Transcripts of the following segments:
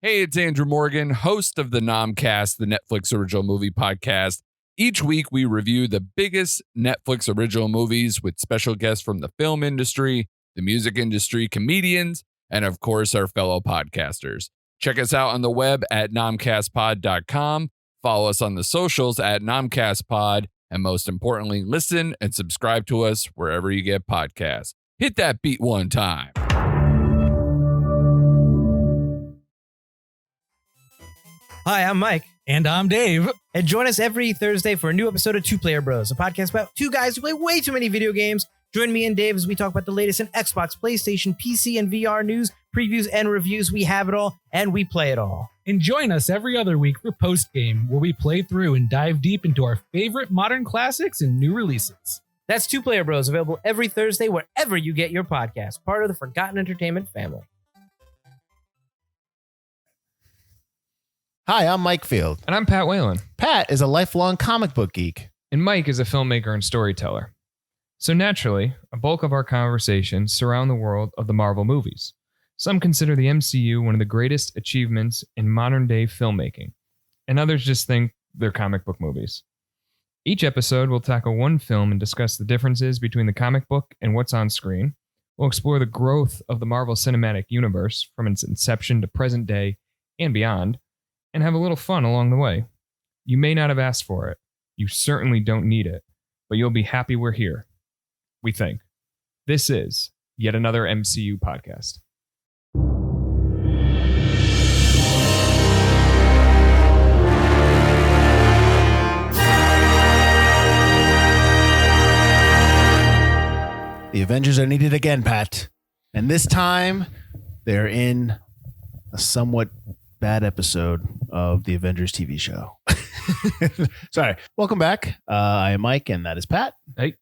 Hey, it's Andrew Morgan, host of the Nomcast, the Netflix original movie podcast. Each week, we review the biggest Netflix original movies with special guests from the film industry, the music industry, comedians, and of course, our fellow podcasters. Check us out on the web at nomcastpod.com. Follow us on the socials at nomcastpod. And most importantly, listen and subscribe to us wherever you get podcasts. Hit that beat one time. Hi, I'm Mike. And I'm Dave. And join us every Thursday for a new episode of Two Player Bros, a podcast about two guys who play way too many video games. Join me and Dave as we talk about the latest in Xbox, PlayStation, PC, and VR news, previews, and reviews. We have it all, and we play it all. And join us every other week for Post Game, where we play through and dive deep into our favorite modern classics and new releases. That's Two Player Bros, available every Thursday wherever you get your podcast, part of the Forgotten Entertainment family. Hi, I'm Mike Field. And I'm Pat Whalen. Pat is a lifelong comic book geek. And Mike is a filmmaker and storyteller. So naturally, a bulk of our conversations surround the world of the Marvel movies. Some consider the MCU one of the greatest achievements in modern-day filmmaking, and others just think they're comic book movies. Each episode will tackle one film and discuss the differences between the comic book and what's on screen. We'll explore the growth of the Marvel Cinematic Universe from its inception to present day and beyond, and have a little fun along the way. You may not have asked for it. You certainly don't need it, but you'll be happy we're here. We think. This is yet another MCU podcast. The Avengers are needed again, Pat. And this time, they're in a somewhat bad episode of the Avengers TV show. Sorry. Welcome back. I am Mike, and that is Pat. Hey.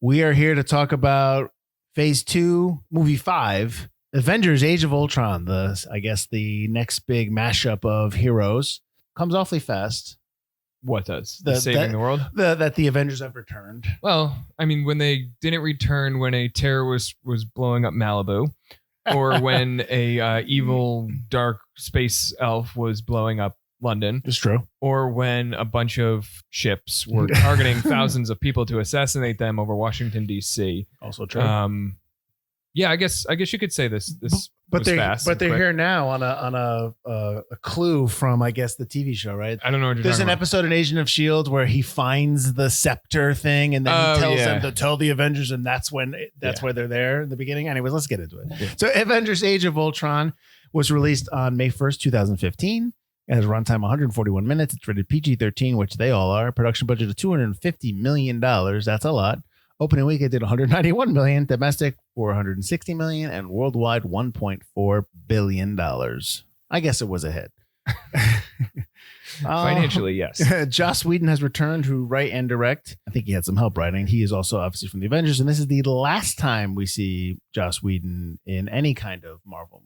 We are here to talk about Phase 2, Movie 5, Avengers Age of Ultron, the next big mashup of heroes. Comes awfully fast. What does? Saving the world? That the Avengers have returned. Well, I mean, when they didn't return when a terrorist was blowing up Malibu, or when a evil dark space elf was blowing up London. It's true. Or when a bunch of ships were targeting thousands of people to assassinate them over Washington, D.C. Also true. Yeah, I guess you could say this but was fast. But they're here now on a clue from, I guess, the TV show, right? I don't know what you're There's talking an about. episode in Agent of S.H.I.E.L.D. where he finds the scepter thing, and then he tells them to tell the Avengers, and that's where they're there in the beginning. Anyways, let's get into it. Yeah. So Avengers Age of Ultron was released on May 1st, 2015. It has a runtime 141 minutes. It's rated PG-13, which they all are. Production budget of $250 million. That's a lot. Opening week, it did 191 million. Domestic, 460 million. And worldwide, $1.4 billion. I guess it was a hit. Financially, yes. Joss Whedon has returned to write and direct. I think he had some help writing. He is also obviously from the Avengers. And this is the last time we see Joss Whedon in any kind of Marvel,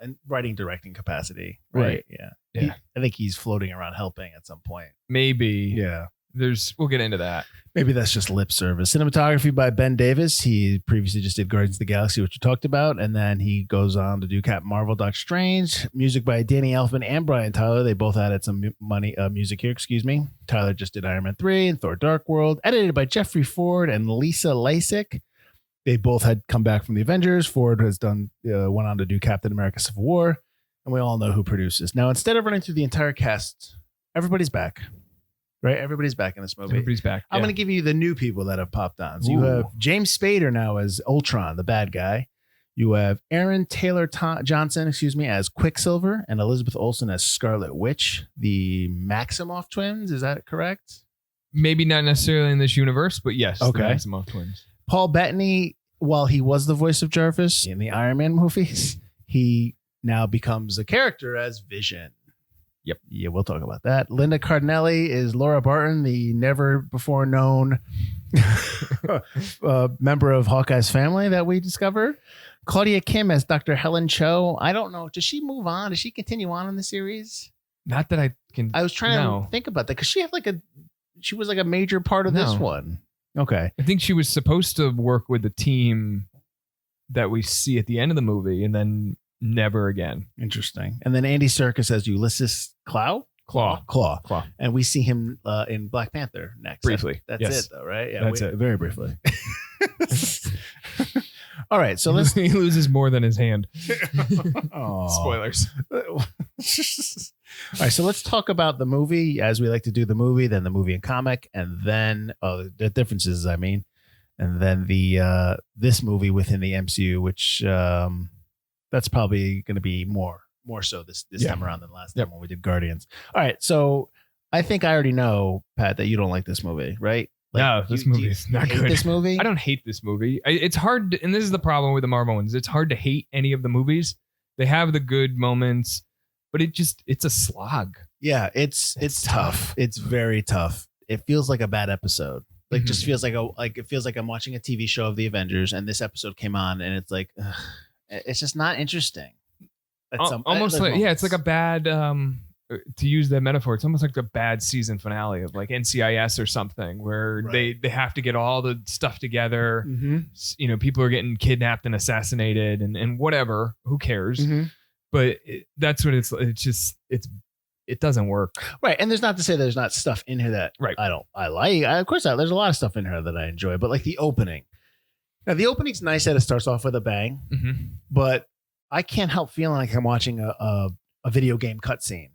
and writing, directing capacity. Right. Yeah. I think he's floating around helping at some point. Maybe. Yeah. We'll get into that. Maybe that's just lip service. Cinematography by Ben Davis. He previously just did Guardians of the Galaxy, which you talked about. And then he goes on to do Captain Marvel, Doctor Strange. Music by Danny Elfman and Brian Tyler. They both added some music here, Tyler just did Iron Man 3 and Thor Dark World. Edited by Jeffrey Ford and Lisa Lasik. They both had come back from the Avengers. Ford has went on to do Captain America Civil War. And we all know who produces. Now, instead of running through the entire cast, everybody's back. Right? Everybody's back in this movie. Everybody's back. I'm going to give you the new people that have popped on. So you have James Spader now as Ultron, the bad guy. You have Aaron Taylor Johnson, as Quicksilver, and Elizabeth Olsen as Scarlet Witch, the Maximoff twins. Is that correct? Maybe not necessarily in this universe, but yes. Okay. The Maximoff twins. Paul Bettany, while he was the voice of Jarvis in the Iron Man movies, he now becomes a character as Vision. Yep. Yeah, we'll talk about that. Linda Cardinelli is Laura Barton, the never before known member of Hawkeye's family that we discover. Claudia Kim as Dr. Helen Cho. I don't know. Does she move on? Does she continue on in the series? Not that I can. I was trying to think about that because she was like a major part of this one. Okay. I think she was supposed to work with the team that we see at the end of the movie, and then never again. Interesting. And then Andy Serkis as Ulysses Claw. And we see him in Black Panther next. Briefly. That's Yes. it, though, right? Yeah, That's it. Very briefly. All right, so He loses more than his hand. Aw. Spoilers. All right, so let's talk about the movie as we like to do the movie, then the movie and comic, and then the differences, and then the this movie within the MCU, which that's probably going to be more so this time around than last time when we did Guardians. All right, so I think I already know, Pat, that you don't like this movie, right? No, this movie is not good. This movie? I don't hate this movie. It's hard, and this is the problem with the Marvel ones. It's hard to hate any of the movies. They have the good moments, but it's a slog. Yeah, it's tough. It's very tough. It feels like a bad episode. Like just feels like it feels like I'm watching a TV show of the Avengers, and this episode came on, and it's like it's just not interesting. Almost like it's like a bad. To use that metaphor, it's almost like the bad season finale of like NCIS or something, where they have to get all the stuff together. You know, people are getting kidnapped and assassinated, and whatever. Who cares? But that's what it's just it doesn't work. Right. And there's not to say there's not stuff in here that I like. Of course, there's a lot of stuff in here that I enjoy, but like the opening. Now, the opening's nice that it starts off with a bang, but I can't help feeling like I'm watching a video game cutscene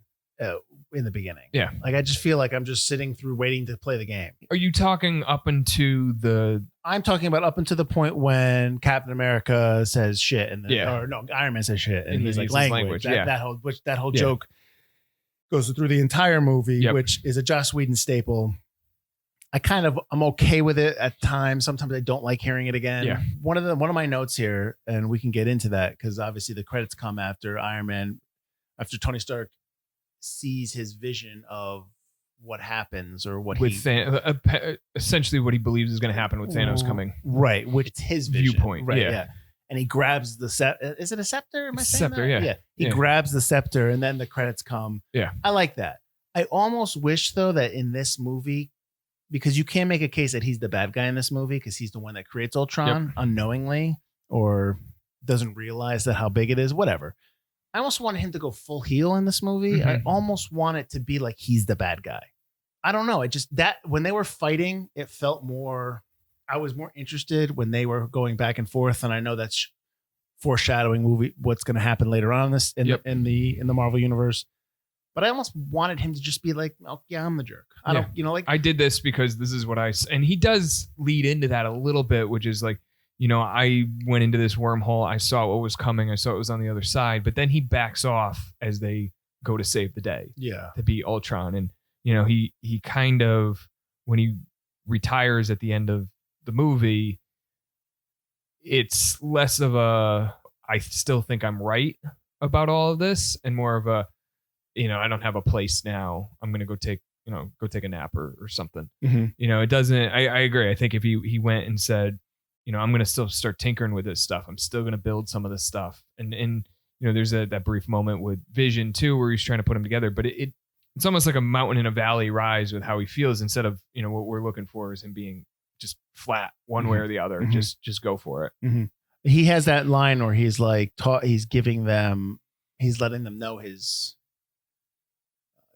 in the beginning. Yeah. Like I just feel like I'm just sitting through waiting to play the game. Are you talking up into the... I'm talking about up until the point when Captain America says shit and or no, Iron Man says shit and he's like language. That whole joke goes through the entire movie, which is a Joss Whedon staple. I'm okay with it at times. Sometimes I don't like hearing it again. Yeah. One of my notes here, and we can get into that because obviously the credits come after Iron Man, after Tony Stark sees his vision of what happens or what essentially what he believes is going to happen with Thanos coming. Right, which is his vision. Viewpoint. Right, yeah. And he grabs the is it a scepter? Am I saying scepter, that? yeah. He grabs the scepter and then the credits come. Yeah. I like that. I almost wish though that in this movie, because you can't make a case that he's the bad guy in this movie because he's the one that creates Ultron unknowingly or doesn't realize that how big it is, whatever. I almost wanted him to go full heel in this movie. I almost want it to be like he's the bad guy. I don't know. It just that when they were fighting, it felt more. I was more interested when they were going back and forth, and I know that's foreshadowing what's going to happen later on in the Marvel universe. But I almost wanted him to just be like, "Oh yeah, I'm the jerk." I don't, like I did this because this is what and he does lead into that a little bit, which is like. I went into this wormhole. I saw what was coming. I saw it was on the other side. But then he backs off as they go to save the day. Yeah. To beat Ultron. And, he kind of, when he retires at the end of the movie, it's less of a, I still think I'm right about all of this and more of a, I don't have a place now. I'm going to go take a nap or something. It doesn't, I agree. I think if he went and said, I'm going to still start tinkering with this stuff. I'm still going to build some of this stuff. And there's that brief moment with Vision too, where he's trying to put them together, but it's almost like a mountain and a valley rise with how he feels instead of, what we're looking for is him being just flat one way or the other. Just go for it. He has that line where he's like, he's letting them know his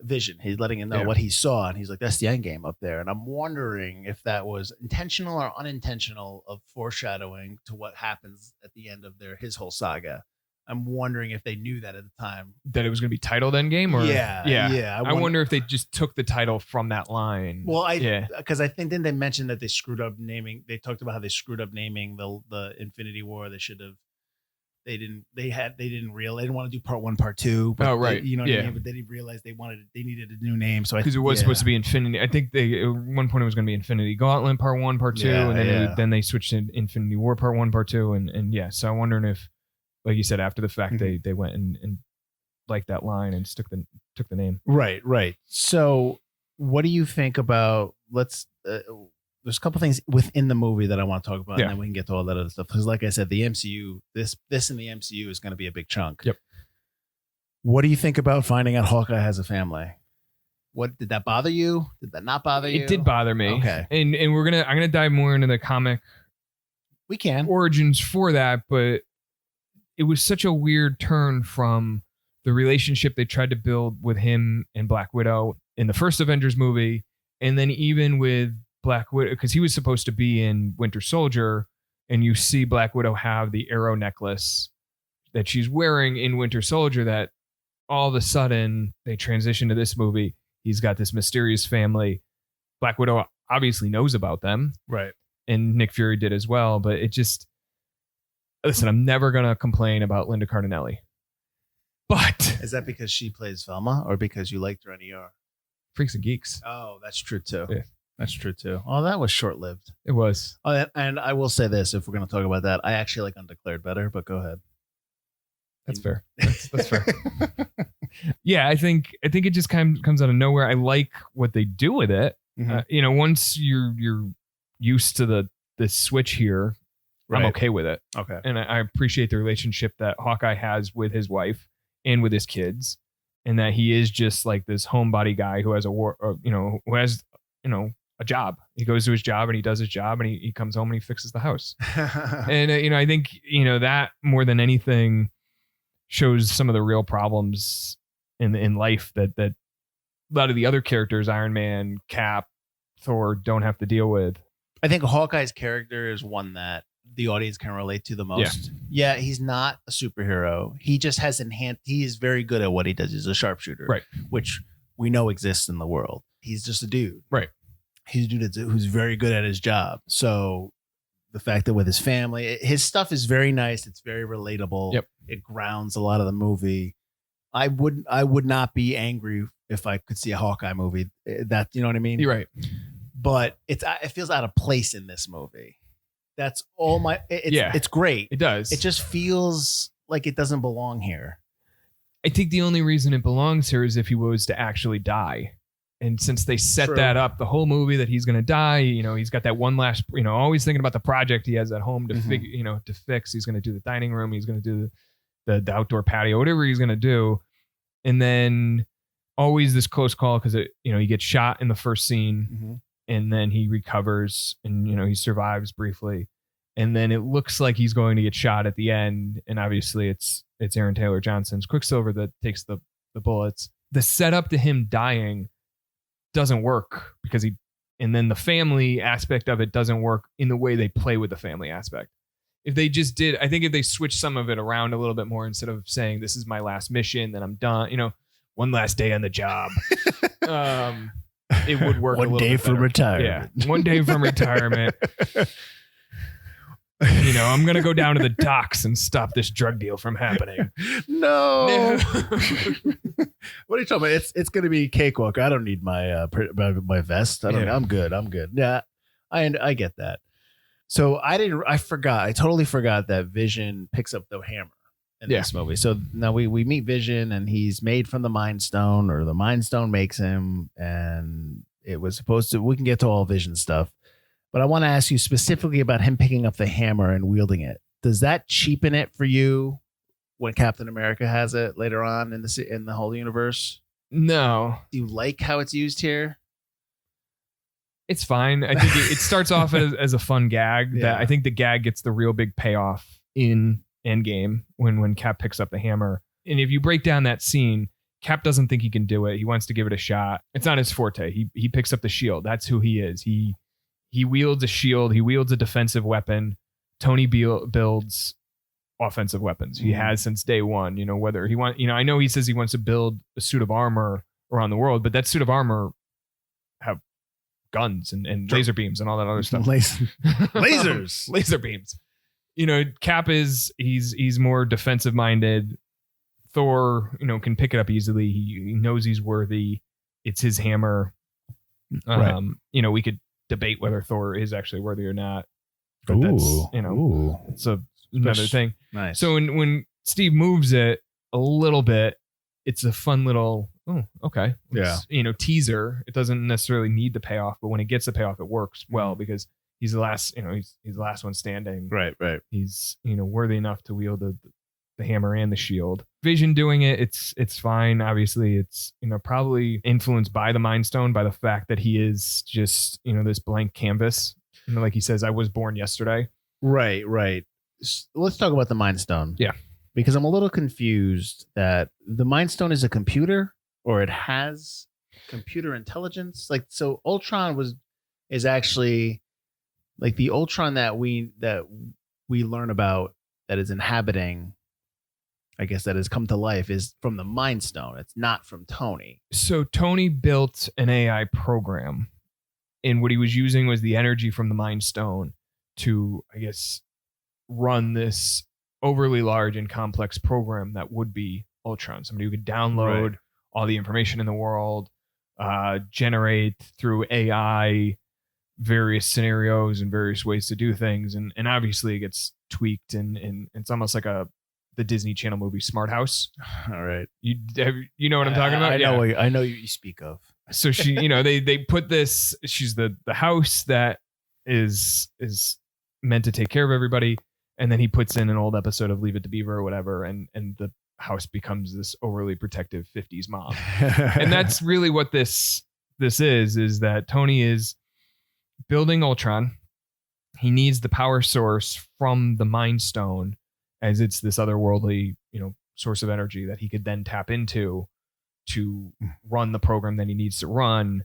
vision. He's letting him know what he saw. And he's like, that's the end game up there. And I'm wondering if that was intentional or unintentional of foreshadowing to what happens at the end of his whole saga. I'm wondering if they knew that at the time. That it was going to be titled Endgame? Or Yeah. I wonder if they just took the title from that line. Well, because I think then they mentioned that they screwed up naming. They talked about how they screwed up naming the Infinity War. They should have. They didn't want to do part 1, part 2. But right. What I mean? But they didn't realize they needed a new name. So because it was supposed to be Infinity. I think at one point it was going to be Infinity Gauntlet part 1, part 2, and then they switched to Infinity War part 1, part 2, and so I'm wondering if, like you said, after the fact they went and liked that line and took the name. Right. So what do you think about? There's a couple things within the movie that I want to talk about, and then we can get to all that other stuff. Because, like I said, the MCU, this in the MCU is going to be a big chunk. Yep. What do you think about finding out Hawkeye has a family? What did that bother you? Did that not bother you? It did bother me. Okay. And I'm gonna dive more into the comic. We can origins for that, but it was such a weird turn from the relationship they tried to build with him and Black Widow in the first Avengers movie. And then even with Black Widow, because he was supposed to be in Winter Soldier, and you see Black Widow have the arrow necklace that she's wearing in Winter Soldier, that all of a sudden they transition to this movie. He's got this mysterious family. Black Widow obviously knows about them. Right. And Nick Fury did as well. But it just, listen, I'm never going to complain about Linda Cardinelli. But Is that because she plays Velma or because you liked her on ER? Freaks and Geeks. Oh, that's true too. Yeah. That's true too. Oh, that was short lived. It was. Oh, and I will say this, if we're going to talk about that, I actually like Undeclared better, but go ahead. That's fair. That's fair. Yeah, I think it just comes out of nowhere. I like what they do with it. Mhm. Once you're used to the switch here, I'm Right. okay with it. Okay. And I appreciate the relationship that Hawkeye has with his wife and with his kids, and that he is just like this homebody guy who has a job. He goes to his job and he does his job, and he comes home and he fixes the house. And I think that more than anything shows some of the real problems in life that a lot of the other characters, Iron Man, Cap, Thor, don't have to deal with. I think Hawkeye's character is one that the audience can relate to the most. Yeah, he's not a superhero. He just has enhanced. He is very good at what he does. He's a sharpshooter, Right. Which we know exists in the world. He's just a dude, Right. He's a dude who's very good at his job. So the fact that with his family, his stuff is very nice. It's very relatable. Yep. It grounds a lot of the movie. I would not be angry if I could see a Hawkeye movie. That, you know what I mean? You're right. But it feels out of place in this movie. That's all it's great. It does. It just feels like it doesn't belong here. I think the only reason it belongs here is if he was to actually die. And since they set True. that up, the whole movie, that he's going to die, he's got that one last, always thinking about the project he has at home to to fix. He's going to do the dining room. He's going to do the outdoor patio, whatever he's going to do. And then always this close call because he gets shot in the first scene, and then he recovers and, he survives briefly. And then it looks like he's going to get shot at the end. And obviously it's Aaron Taylor Johnson's Quicksilver that takes the bullets. The setup to him dying doesn't work and then the family aspect of it doesn't work in the way they play with the family aspect. If they just did, I think if they switched some of it around a little bit more, instead of saying this is my last mission, then I'm done, one last day on the job, it would work. One day from retirement. Yeah, one day from retirement. I'm going to go down to the docks and stop this drug deal from happening. No. What are you talking about? It's going to be cakewalk. I don't need my vest. I'm good. Yeah, I get that. So I totally forgot that Vision picks up the hammer in this movie. So now we meet Vision, and he's made from the Mind Stone, or the Mind Stone makes him. And it was supposed to, we can get to all Vision stuff. But I want to ask you specifically about him picking up the hammer and wielding it. Does that cheapen it for you when Captain America has it later on in the whole universe? No. Do you like how it's used here? It's fine. I think it starts off as a fun gag. Yeah. That I think the gag gets the real big payoff in Endgame when Cap picks up the hammer. And if you break down that scene, Cap doesn't think he can do it. He wants to give it a shot. It's not his forte. He picks up the shield. That's who he is. He wields a shield. He wields a defensive weapon. Tony builds offensive weapons. He has since day one. Whether he I know he says he wants to build a suit of armor around the world, but that suit of armor have guns and laser beams and all that other stuff. Lasers. Laser beams. Cap he's more defensive minded. Thor, can pick it up easily. He knows he's worthy. It's his hammer. Right. We could debate whether Thor is actually worthy or not. But it's another thing. Nice. So when Steve moves it a little bit, it's a fun little, okay. Teaser. It doesn't necessarily need the payoff, but when it gets the payoff, it works well because he's the last, he's the last one standing. Right. He's, worthy enough to wield the hammer and the shield. Vision doing it, it's fine. Obviously, it's probably influenced by the Mind Stone, by the fact that he is just this blank canvas. Like he says, I was born yesterday. Right. Let's talk about the Mind Stone. Yeah, because I'm a little confused that the Mind Stone is a computer or it has computer intelligence. Like, so Ultron is actually like the Ultron that we learn about that is inhabiting, I guess, that has come to life is from the Mind Stone. It's not from Tony. So Tony built an AI program, and what he was using was the energy from the Mind Stone to, I guess, run this overly large and complex program that would be Ultron. Somebody who could download all the information in the world, generate through AI various scenarios and various ways to do things. And obviously it gets tweaked and it's almost like the Disney Channel movie Smart House. All right. You know what I'm talking about? I know you speak of. So she, they put this, she's the house that is meant to take care of everybody. And then he puts in an old episode of Leave It to Beaver or whatever. And the house becomes this overly protective 50s mom. And that's really what this is that Tony is building Ultron. He needs the power source from the Mind Stone, as it's this otherworldly, source of energy that he could then tap into to run the program that he needs to run.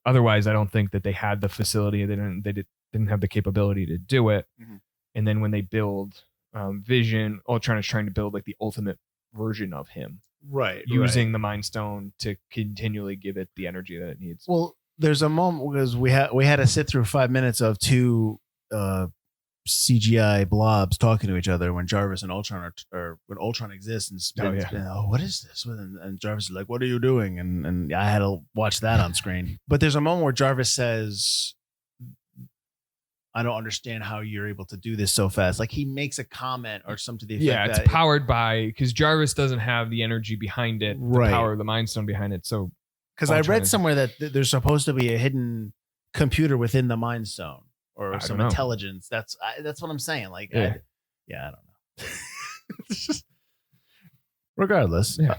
Otherwise, I don't think that they had the facility. They didn't have the capability to do it. Mm-hmm. And then when they build Vision, Ultron is trying to build like the ultimate version of him, right? Using the Mind Stone to continually give it the energy that it needs. Well, there's a moment because we had to sit through 5 minutes of two CGI blobs talking to each other when Jarvis and Ultron or when Ultron exists and what is this? And Jarvis is like, what are you doing? And I had to watch that on screen. But there's a moment where Jarvis says, I don't understand how you're able to do this so fast. Like he makes a comment or something to the effect it's powered by, because Jarvis doesn't have the energy behind it, the power of the Mind Stone behind it. So because I read somewhere that there's supposed to be a hidden computer within the Mind Stone or some intelligence. That's what I'm saying. Like, I don't know. It's just, regardless. Yeah.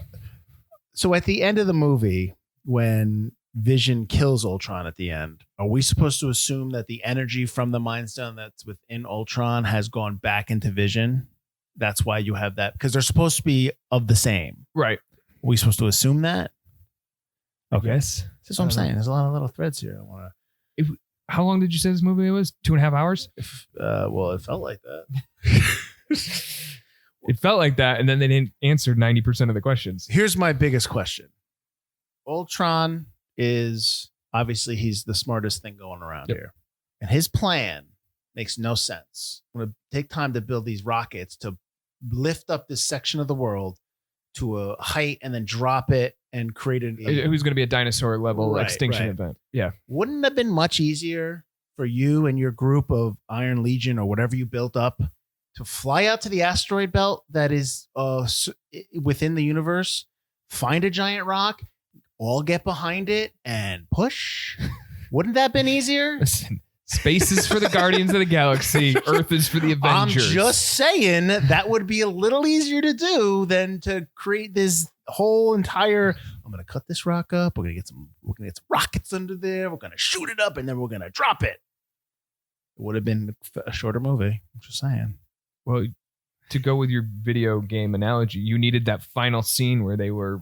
So at the end of the movie, when Vision kills Ultron at the end, are we supposed to assume that the energy from the Mind Stone that's within Ultron has gone back into Vision? That's why you have that, because they're supposed to be of the same. Right. Are we supposed to assume that? Okay. Yes. That's what I'm saying. There's a lot of little threads here. I want to. How long did you say this movie was? 2.5 hours? Well, it felt like that. It felt like that, and then they didn't answer 90% of the questions. Here's my biggest question. Ultron is obviously he's the smartest thing going around here. And his plan makes no sense. I'm going to take time to build these rockets to lift up this section of the world to a height and then drop it and create it was going to be a dinosaur level extinction event. Yeah. Wouldn't it have been much easier for you and your group of Iron Legion or whatever you built up to fly out to the asteroid belt that is within the universe, find a giant rock, all get behind it and push? Wouldn't that have been easier? Listen, space is for the Guardians of the Galaxy. Earth is for the Avengers. I'm just saying that would be a little easier to do than to create this whole entire. I'm going to cut this rock up. We're going to get some rockets under there. We're going to shoot it up and then we're going to drop it. It would have been a shorter movie. I'm just saying. Well, to go with your video game analogy, you needed that final scene where they were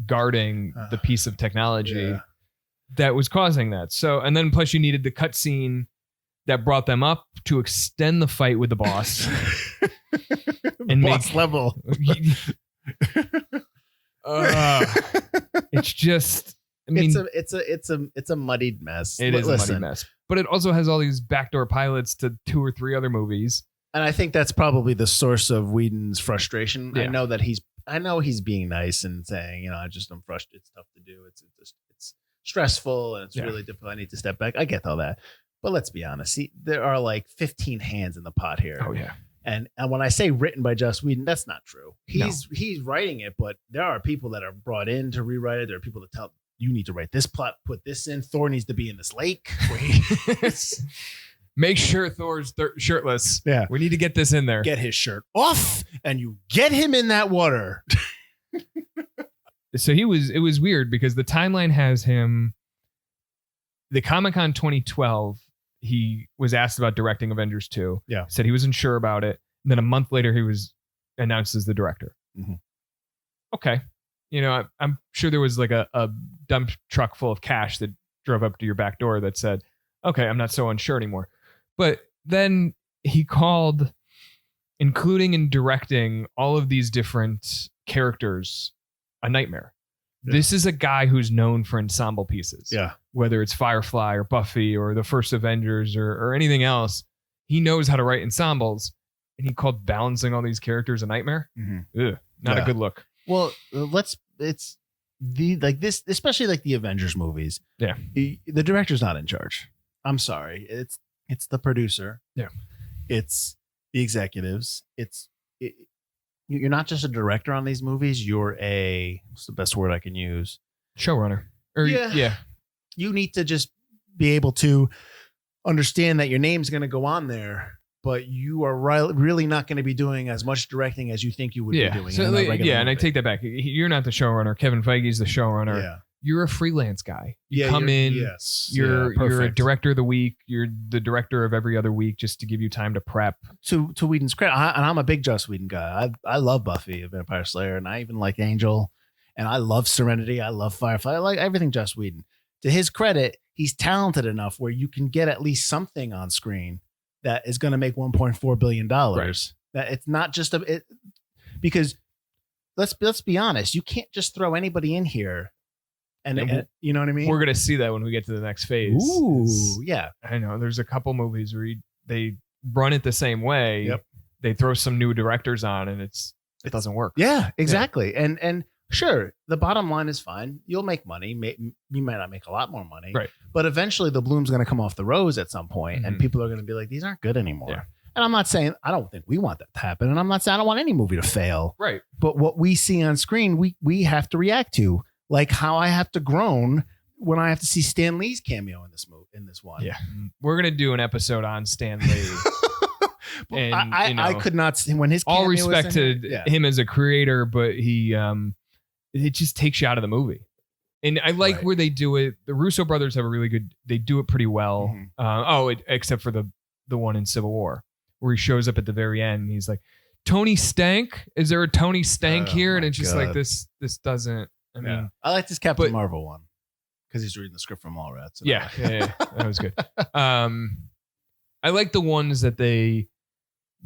guarding the piece of technology that was causing that. So, and then plus you needed the cutscene that brought them up to extend the fight with the boss and boss level. It's just, I mean, it's a muddied mess. It is a muddy mess, but it also has all these backdoor pilots to 2 or 3 other movies. And I think that's probably the source of Whedon's frustration. Yeah. I know he's being nice and saying, I'm frustrated. It's tough to do. It's stressful and it's really difficult. I need to step back. I get all that. But let's be honest. There are like 15 hands in the pot here. Oh, yeah. And when I say written by Joss Whedon, that's not true. He's writing it, but there are people that are brought in to rewrite it. There are people that tell you need to write this plot, put this in. Thor needs to be in this lake. Make sure Thor's shirtless. Yeah. We need to get this in there. Get his shirt off and you get him in that water. So it was weird because the timeline has him. The Comic-Con 2012, he was asked about directing Avengers 2. Yeah. Said he wasn't sure about it. And then a month later, he was announces the director. Mhm. Okay. I'm sure there was like a dump truck full of cash that drove up to your back door that said, okay, I'm not so unsure anymore. But then he called, including and directing all of these different characters, a nightmare. Yeah. This is a guy who's known for ensemble pieces. Yeah. Whether it's Firefly or Buffy or the first Avengers or anything else, he knows how to write ensembles. And he called balancing all these characters a nightmare. Ugh, not a good look. Well, it's this, especially like the Avengers movies. Yeah. The director's not in charge. I'm sorry. It's the producer. Yeah. It's the executives. You're not just a director on these movies. You're what's the best word I can use? Showrunner. Yeah. You need to just be able to understand that your name's going to go on there, but you are really not going to be doing as much directing as you think you would be doing. So, and I take that back. You're not the showrunner. Kevin Feige's the showrunner. Yeah. You're a freelance guy. You come in. Yes. You're a perfect. director of the week. You're the director of every other week just to give you time to prep. To Whedon's credit, and I'm a big Joss Whedon guy. I love Buffy, Vampire Slayer, and I even like Angel, and I love Serenity. I love Firefly. I like everything Joss Whedon. To his credit, he's talented enough where you can get at least something on screen that is going to make $1.4 billion. Right. That it's not just because let's be honest, you can't just throw anybody in here. And you know what I mean? We're going to see that when we get to the next phase. Ooh, yeah. I know. There's a couple movies where they run it the same way. Yep. They throw some new directors on and it doesn't work. Yeah, exactly. Yeah. And sure, the bottom line is fine. You'll make money. You might not make a lot more money. Right. But eventually the bloom's going to come off the rose at some point, and people are going to be like, these aren't good anymore. Yeah. And I'm not saying, I don't think we want that to happen. And I'm not saying I don't want any movie to fail. Right. But what we see on screen, we have to react to. Like how I have to groan when I have to see Stan Lee's cameo in this one. Yeah. We're going to do an episode on Stan Lee. And I could not see when his all cameo was respect in to here. him as a creator, but he it just takes you out of the movie. And I like where they do it. The Russo brothers have they do it pretty well. Except for the one in Civil War where he shows up at the very end and he's like, Tony Stank? Is there a Tony Stank here? And it's just like this doesn't. I mean, I like this Captain Marvel one because he's reading the script from Mallrats. Yeah, that was good. I like the ones that they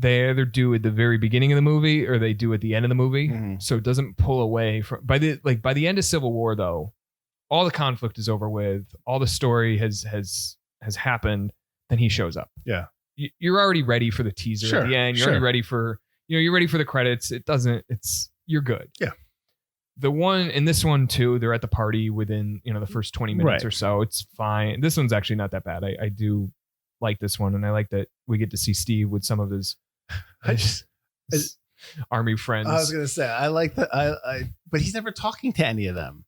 either do at the very beginning of the movie or they do at the end of the movie, so it doesn't pull away from. By the end of Civil War, though, all the conflict is over with, all the story has happened. Then he shows up. Yeah, you're already ready for the teaser at the end. You're already ready for you're ready for the credits. You're good. Yeah. The one in this one too, they're at the party within the first 20 minutes or so. It's fine. This one's actually not that bad. I do like this one, and I like that we get to see Steve with some of his army friends. I was gonna say I like that. But he's never talking to any of them.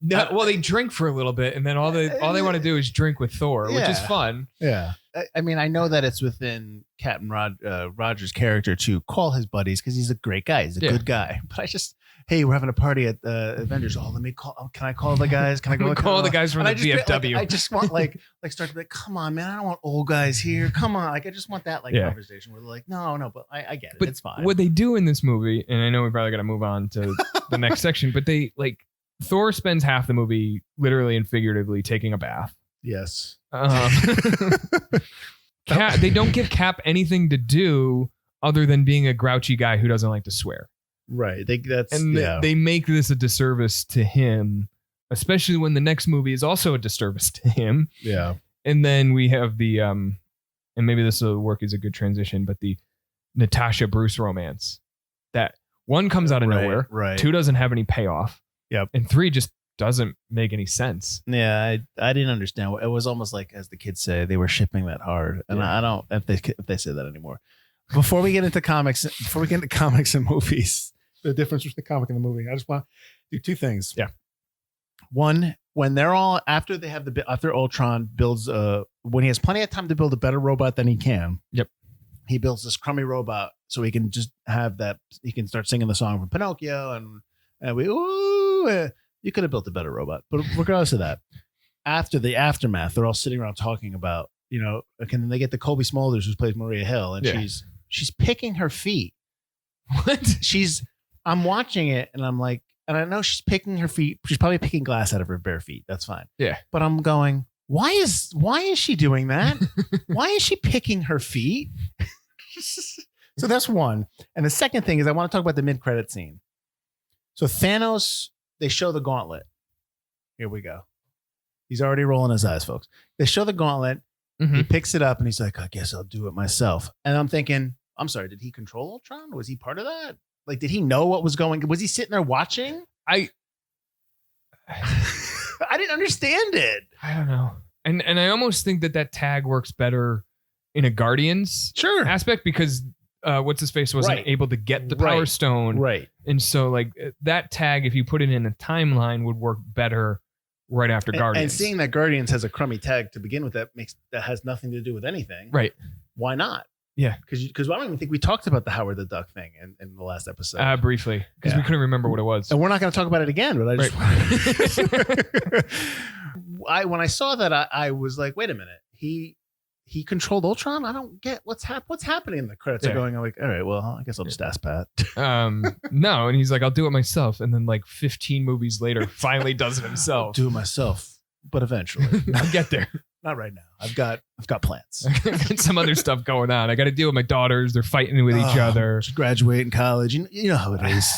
No, well, they drink for a little bit, and then all they want to do is drink with Thor, which is fun. Yeah, I mean, I know that it's within Captain Rogers' character to call his buddies because he's a great guy. He's a good guy. But hey, we're having a party at Avengers. Oh, let me call. Can I call the guys? Can I go call the guys from the VFW? I just want start to be like, come on, man. I don't want old guys here. Come on, I just want that conversation where they're like, no, but I get it. But it's fine. What they do in this movie, and I know we probably got to move on to the next section, but they Thor spends half the movie literally and figuratively taking a bath. Yes. They don't give Cap anything to do other than being a grouchy guy who doesn't like to swear. Right. They make this a disservice to him, especially when the next movie is also a disservice to him. Yeah. And then we have the and maybe this will work as a good transition, but the Natasha Bruce romance. That one comes out of nowhere. Right. 2 doesn't have any payoff. Yep. And 3 just doesn't make any sense. Yeah, I didn't understand. It was almost like, as the kids say, they were shipping that hard, and I don't if they say that anymore. Before we get into comics and movies, the difference between the comic and the movie, I just want to do 2 things. Yeah. One, when they're all after Ultron builds when he has plenty of time to build a better robot than he can. Yep. He builds this crummy robot so he can just have that. He can start singing the song from Pinocchio, and we you could have built a better robot. But regardless of that, after the aftermath, they're all sitting around talking about, and then they get the Colby Smulders, who plays Maria Hill, and she's picking her feet What? I'm watching it and I'm like, and I know she's picking her feet. She's probably picking glass out of her bare feet. That's fine. Yeah. But I'm going, why is she doing that? Why is she picking her feet? So that's one. And the second thing is I want to talk about the mid-credit scene. So Thanos, they show the gauntlet. Here we go. He's already rolling his eyes, folks. They show the gauntlet. Mm-hmm. He picks it up and he's like, I guess I'll do it myself. And I'm thinking, I'm sorry, did he control Ultron? Was he part of that? Like, did he know what was going? Was he sitting there watching? I didn't understand it. I don't know. And I almost think that tag works better in a Guardians aspect because what's his face wasn't able to get the Power Stone. Right. And so like that tag, if you put it in a timeline, would work better right after Guardians. And seeing that Guardians has a crummy tag to begin with, that has nothing to do with anything. Right. Why not? Yeah. Because I don't even think we talked about the Howard the Duck thing in the last episode. Briefly. Because we couldn't remember what it was. And we're not going to talk about it again, but when I saw that, I was like, wait a minute. He controlled Ultron? I don't get what's happening. And the credits are going, I'm like, all right, well, I guess I'll just ask Pat. No, and he's like, I'll do it myself. And then like 15 movies later, finally does it himself. I'll do it myself, but eventually. I'll get there. Not right now. I've got plans. I got some other stuff going on. I got to deal with my daughters. They're fighting with each other. Just graduate in college. You know how it is.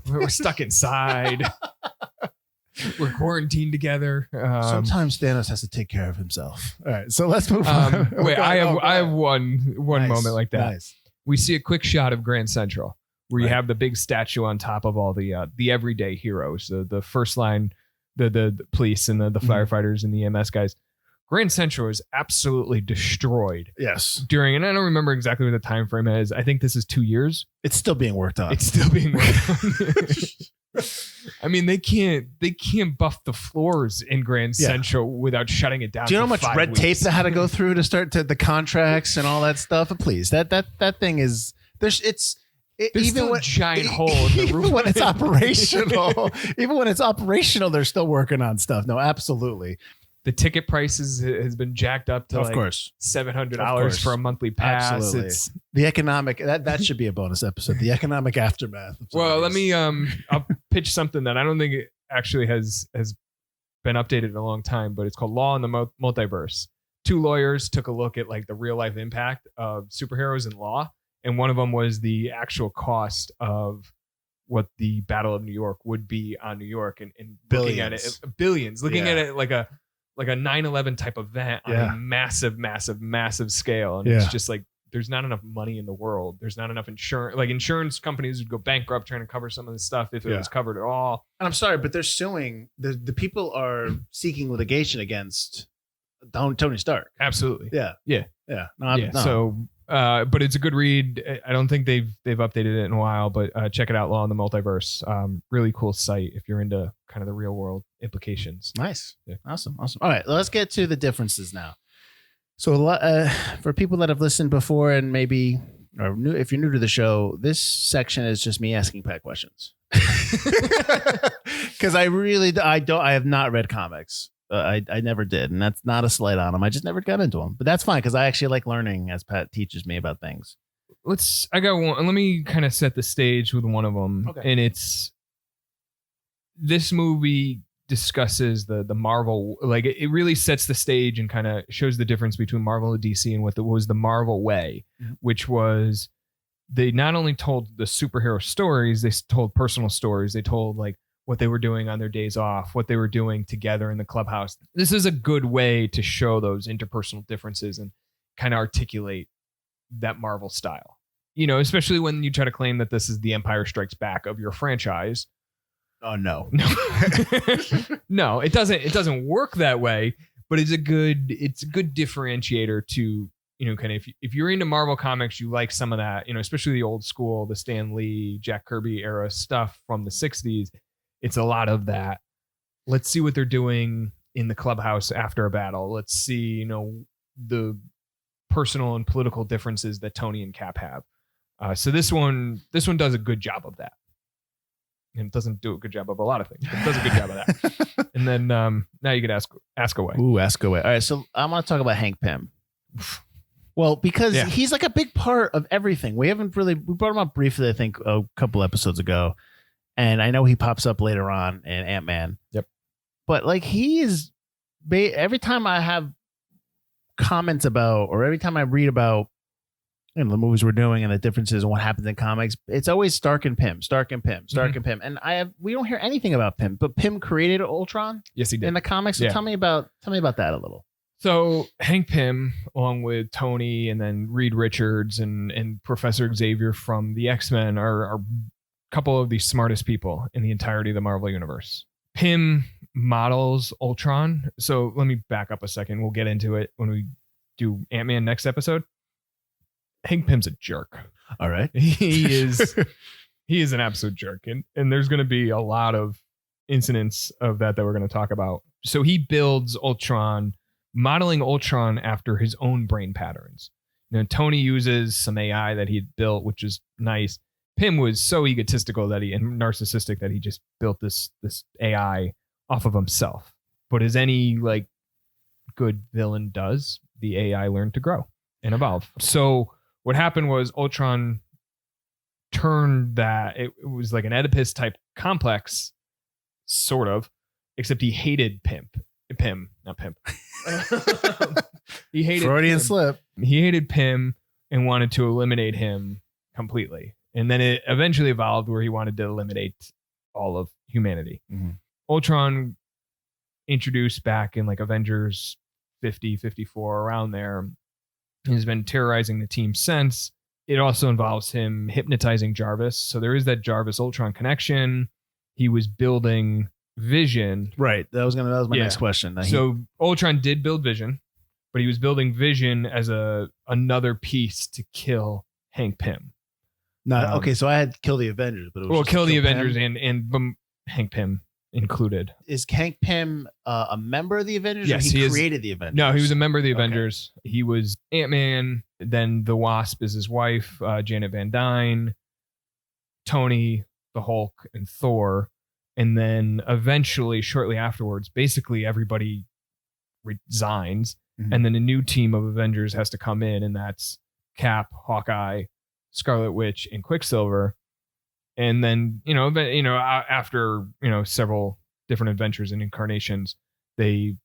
We're stuck inside. We're quarantined together. Sometimes Thanos has to take care of himself. All right, so let's move on. Wait, I have one nice, moment like that. Nice. We see a quick shot of Grand Central where you have the big statue on top of all the everyday heroes, the first line, the police and the firefighters and the EMS guys. Grand Central is absolutely destroyed. Yes. And I don't remember exactly what the time frame is. I think this is 2 years. It's still being worked on. I mean, they can't buff the floors in Grand Central without shutting it down. Do you know how much red tape that had to go through to start to the contracts and all that stuff? Please, that thing is there's even still when, a giant hole in the roof. Even when it's operational, they're still working on stuff. No, absolutely. The ticket prices has been jacked up to $700 for a monthly pass. Absolutely. It's the economic that should be a bonus episode. The economic aftermath. Well, let me I'll pitch something that I don't think it actually has been updated in a long time, but it's called Law in the Multiverse. 2 lawyers took a look at like the real life impact of superheroes in law, and one of them was the actual cost of what the Battle of New York would be on New York, and looking at it billions, looking at it like a 9/11 type event on a massive scale. And it's just like, there's not enough money in the world. There's not enough insurance. Like insurance companies would go bankrupt trying to cover some of this stuff if it was covered at all. And I'm sorry, but they're suing. The people are seeking litigation against Tony Stark. Absolutely. Yeah. No. So, but it's a good read. I don't think they've updated it in a while, but check it out. Law in the Multiverse. Really cool site if you're into kind of the real world implications. Nice. Yeah. Awesome. All right, let's get to the differences now. So for people that have listened before and maybe if you're new to the show, this section is just me asking Pat questions. Because I have not read comics. I never did, and that's not a slight on them. I just never got into them, but that's fine because I actually like learning as Pat teaches me about things. I got one. Let me kind of set the stage with one of them, and it's this movie discusses the Marvel, like it really sets the stage and kind of shows the difference between Marvel and DC and what was the Marvel way, which was they not only told the superhero stories, they told personal stories. They told like what they were doing on their days off, what they were doing together in the clubhouse. This is a good way to show those interpersonal differences and kind of articulate that Marvel style, especially when you try to claim that this is the Empire Strikes Back of your franchise. Oh, no. No, it doesn't work that way, but it's a good differentiator to, kind of if you're into Marvel comics, you like some of that, especially the old school, the Stan Lee, Jack Kirby era stuff from the 60s. It's a lot of that. Let's see what they're doing in the clubhouse after a battle. Let's see, the personal and political differences that Tony and Cap have. So this one does a good job of that. And it doesn't do a good job of a lot of things, but it does a good job of that. And then now you could ask away. Ooh, ask away. All right, so I want to talk about Hank Pym. Well, because Yeah. he's like a big part of everything. We brought him up briefly, I think, a couple episodes ago. And I know he pops up later on in Ant-Man. Yep. But like he is, every time I have comments about, or every time I read about, you know, the movies we're doing and the differences and what happens in comics, it's always Stark and Pym. And we don't hear anything about Pym, but Pym created Ultron Yes, he did. in the comics. So Yeah. tell me about that a little. So Hank Pym, along with Tony and then Reed Richards and Professor Xavier from the X-Men are a couple of the smartest people in the entirety of the Marvel Universe. Pym models Ultron. So let me back up a second. We'll get into it when we do Ant-Man next episode. Hank Pym's a jerk. All right. He is an absolute jerk. And there's going to be a lot of incidents of that we're going to talk about. So he builds Ultron, modeling Ultron after his own brain patterns. You know, Tony uses some AI that he had built, which is nice. Pym was so egotistical and narcissistic that he just built this AI off of himself. But as any like good villain does, the AI learned to grow and evolve. So what happened was Ultron turned that it was like an Oedipus type complex, sort of, except he hated Pym, not Pimp. He hated Freudian Pym. slip. He hated Pym and wanted to eliminate him completely. And then it eventually evolved where he wanted to eliminate all of humanity. Mm-hmm. Ultron, introduced back in like Avengers 50, 54, around there, has been terrorizing the team since. It also involves him hypnotizing Jarvis. So there is that Jarvis Ultron connection. He was building Vision. Right. That was my next question. So Ultron did build Vision, but he was building Vision as another piece to kill Hank Pym. Okay, so I had Kill the Avengers, but it was Well, just kill the Avengers Pym. and Hank Pym included. Is Hank Pym a member of the Avengers? Yes, or he he is. created the Avengers. No, he was a member of the Okay. Avengers. He was Ant-Man. Then the Wasp is his wife, Janet Van Dyne, Tony, the Hulk, and Thor. And then eventually, shortly afterwards, basically everybody resigns. Mhm. And then a new team of Avengers has to come in, and that's Cap, Hawkeye, Scarlet Witch, and Quicksilver. And then, after, several different adventures and incarnations, they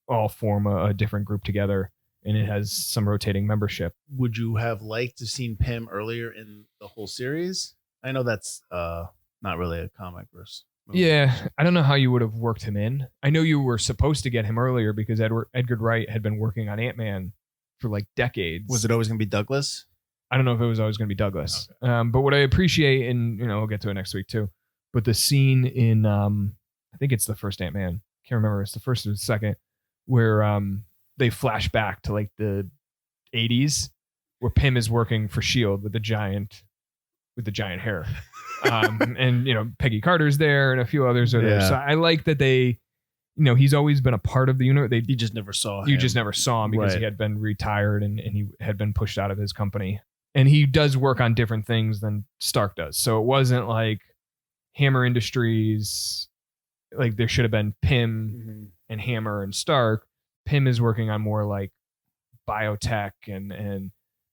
all form a different group together, and it has some rotating membership. Would you have liked to seen Pym earlier in the whole series? I know that's not really a comic verse movie. Yeah, I don't know how you would have worked him in. I know you were supposed to get him earlier because Edgar Wright had been working on Ant-Man for like decades. Was it always going to be Douglas? I don't know if it was always going to be Douglas. Okay. But what I appreciate, and we'll get to it next week too, but the scene in I think it's the first Ant-Man, can't remember, it's the first or the second, where they flash back to like the 80s where Pym is working for S.H.I.E.L.D. with the giant hair. And Peggy Carter's there and a few others are there. Yeah. So I like that they, he's always been a part of the universe. You just never saw him. You just never saw him because Right. he had been retired and he had been pushed out of his company. And he does work on different things than Stark does. So it wasn't like Hammer Industries, like there should have been Pym and Hammer and Stark. Pym is working on more like biotech and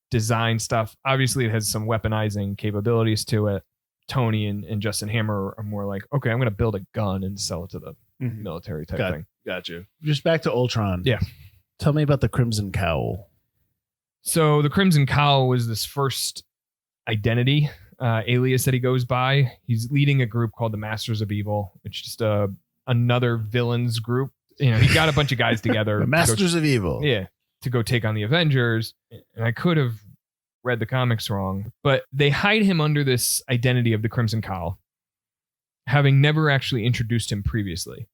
design stuff. Obviously, it has some weaponizing capabilities to it. Tony and Justin Hammer are more like, okay, I'm going to build a gun and sell it to the military type thing. Got you. Just back to Ultron. Yeah. Tell me about the Crimson Cowl. So the Crimson Cowl was this first identity, alias that he goes by. He's leading a group called the Masters of Evil, which is just another villains group. He got a bunch of guys together. The Masters of Evil. Yeah, to go take on the Avengers. And I could have read the comics wrong, but they hide him under this identity of the Crimson Cowl, having never actually introduced him previously.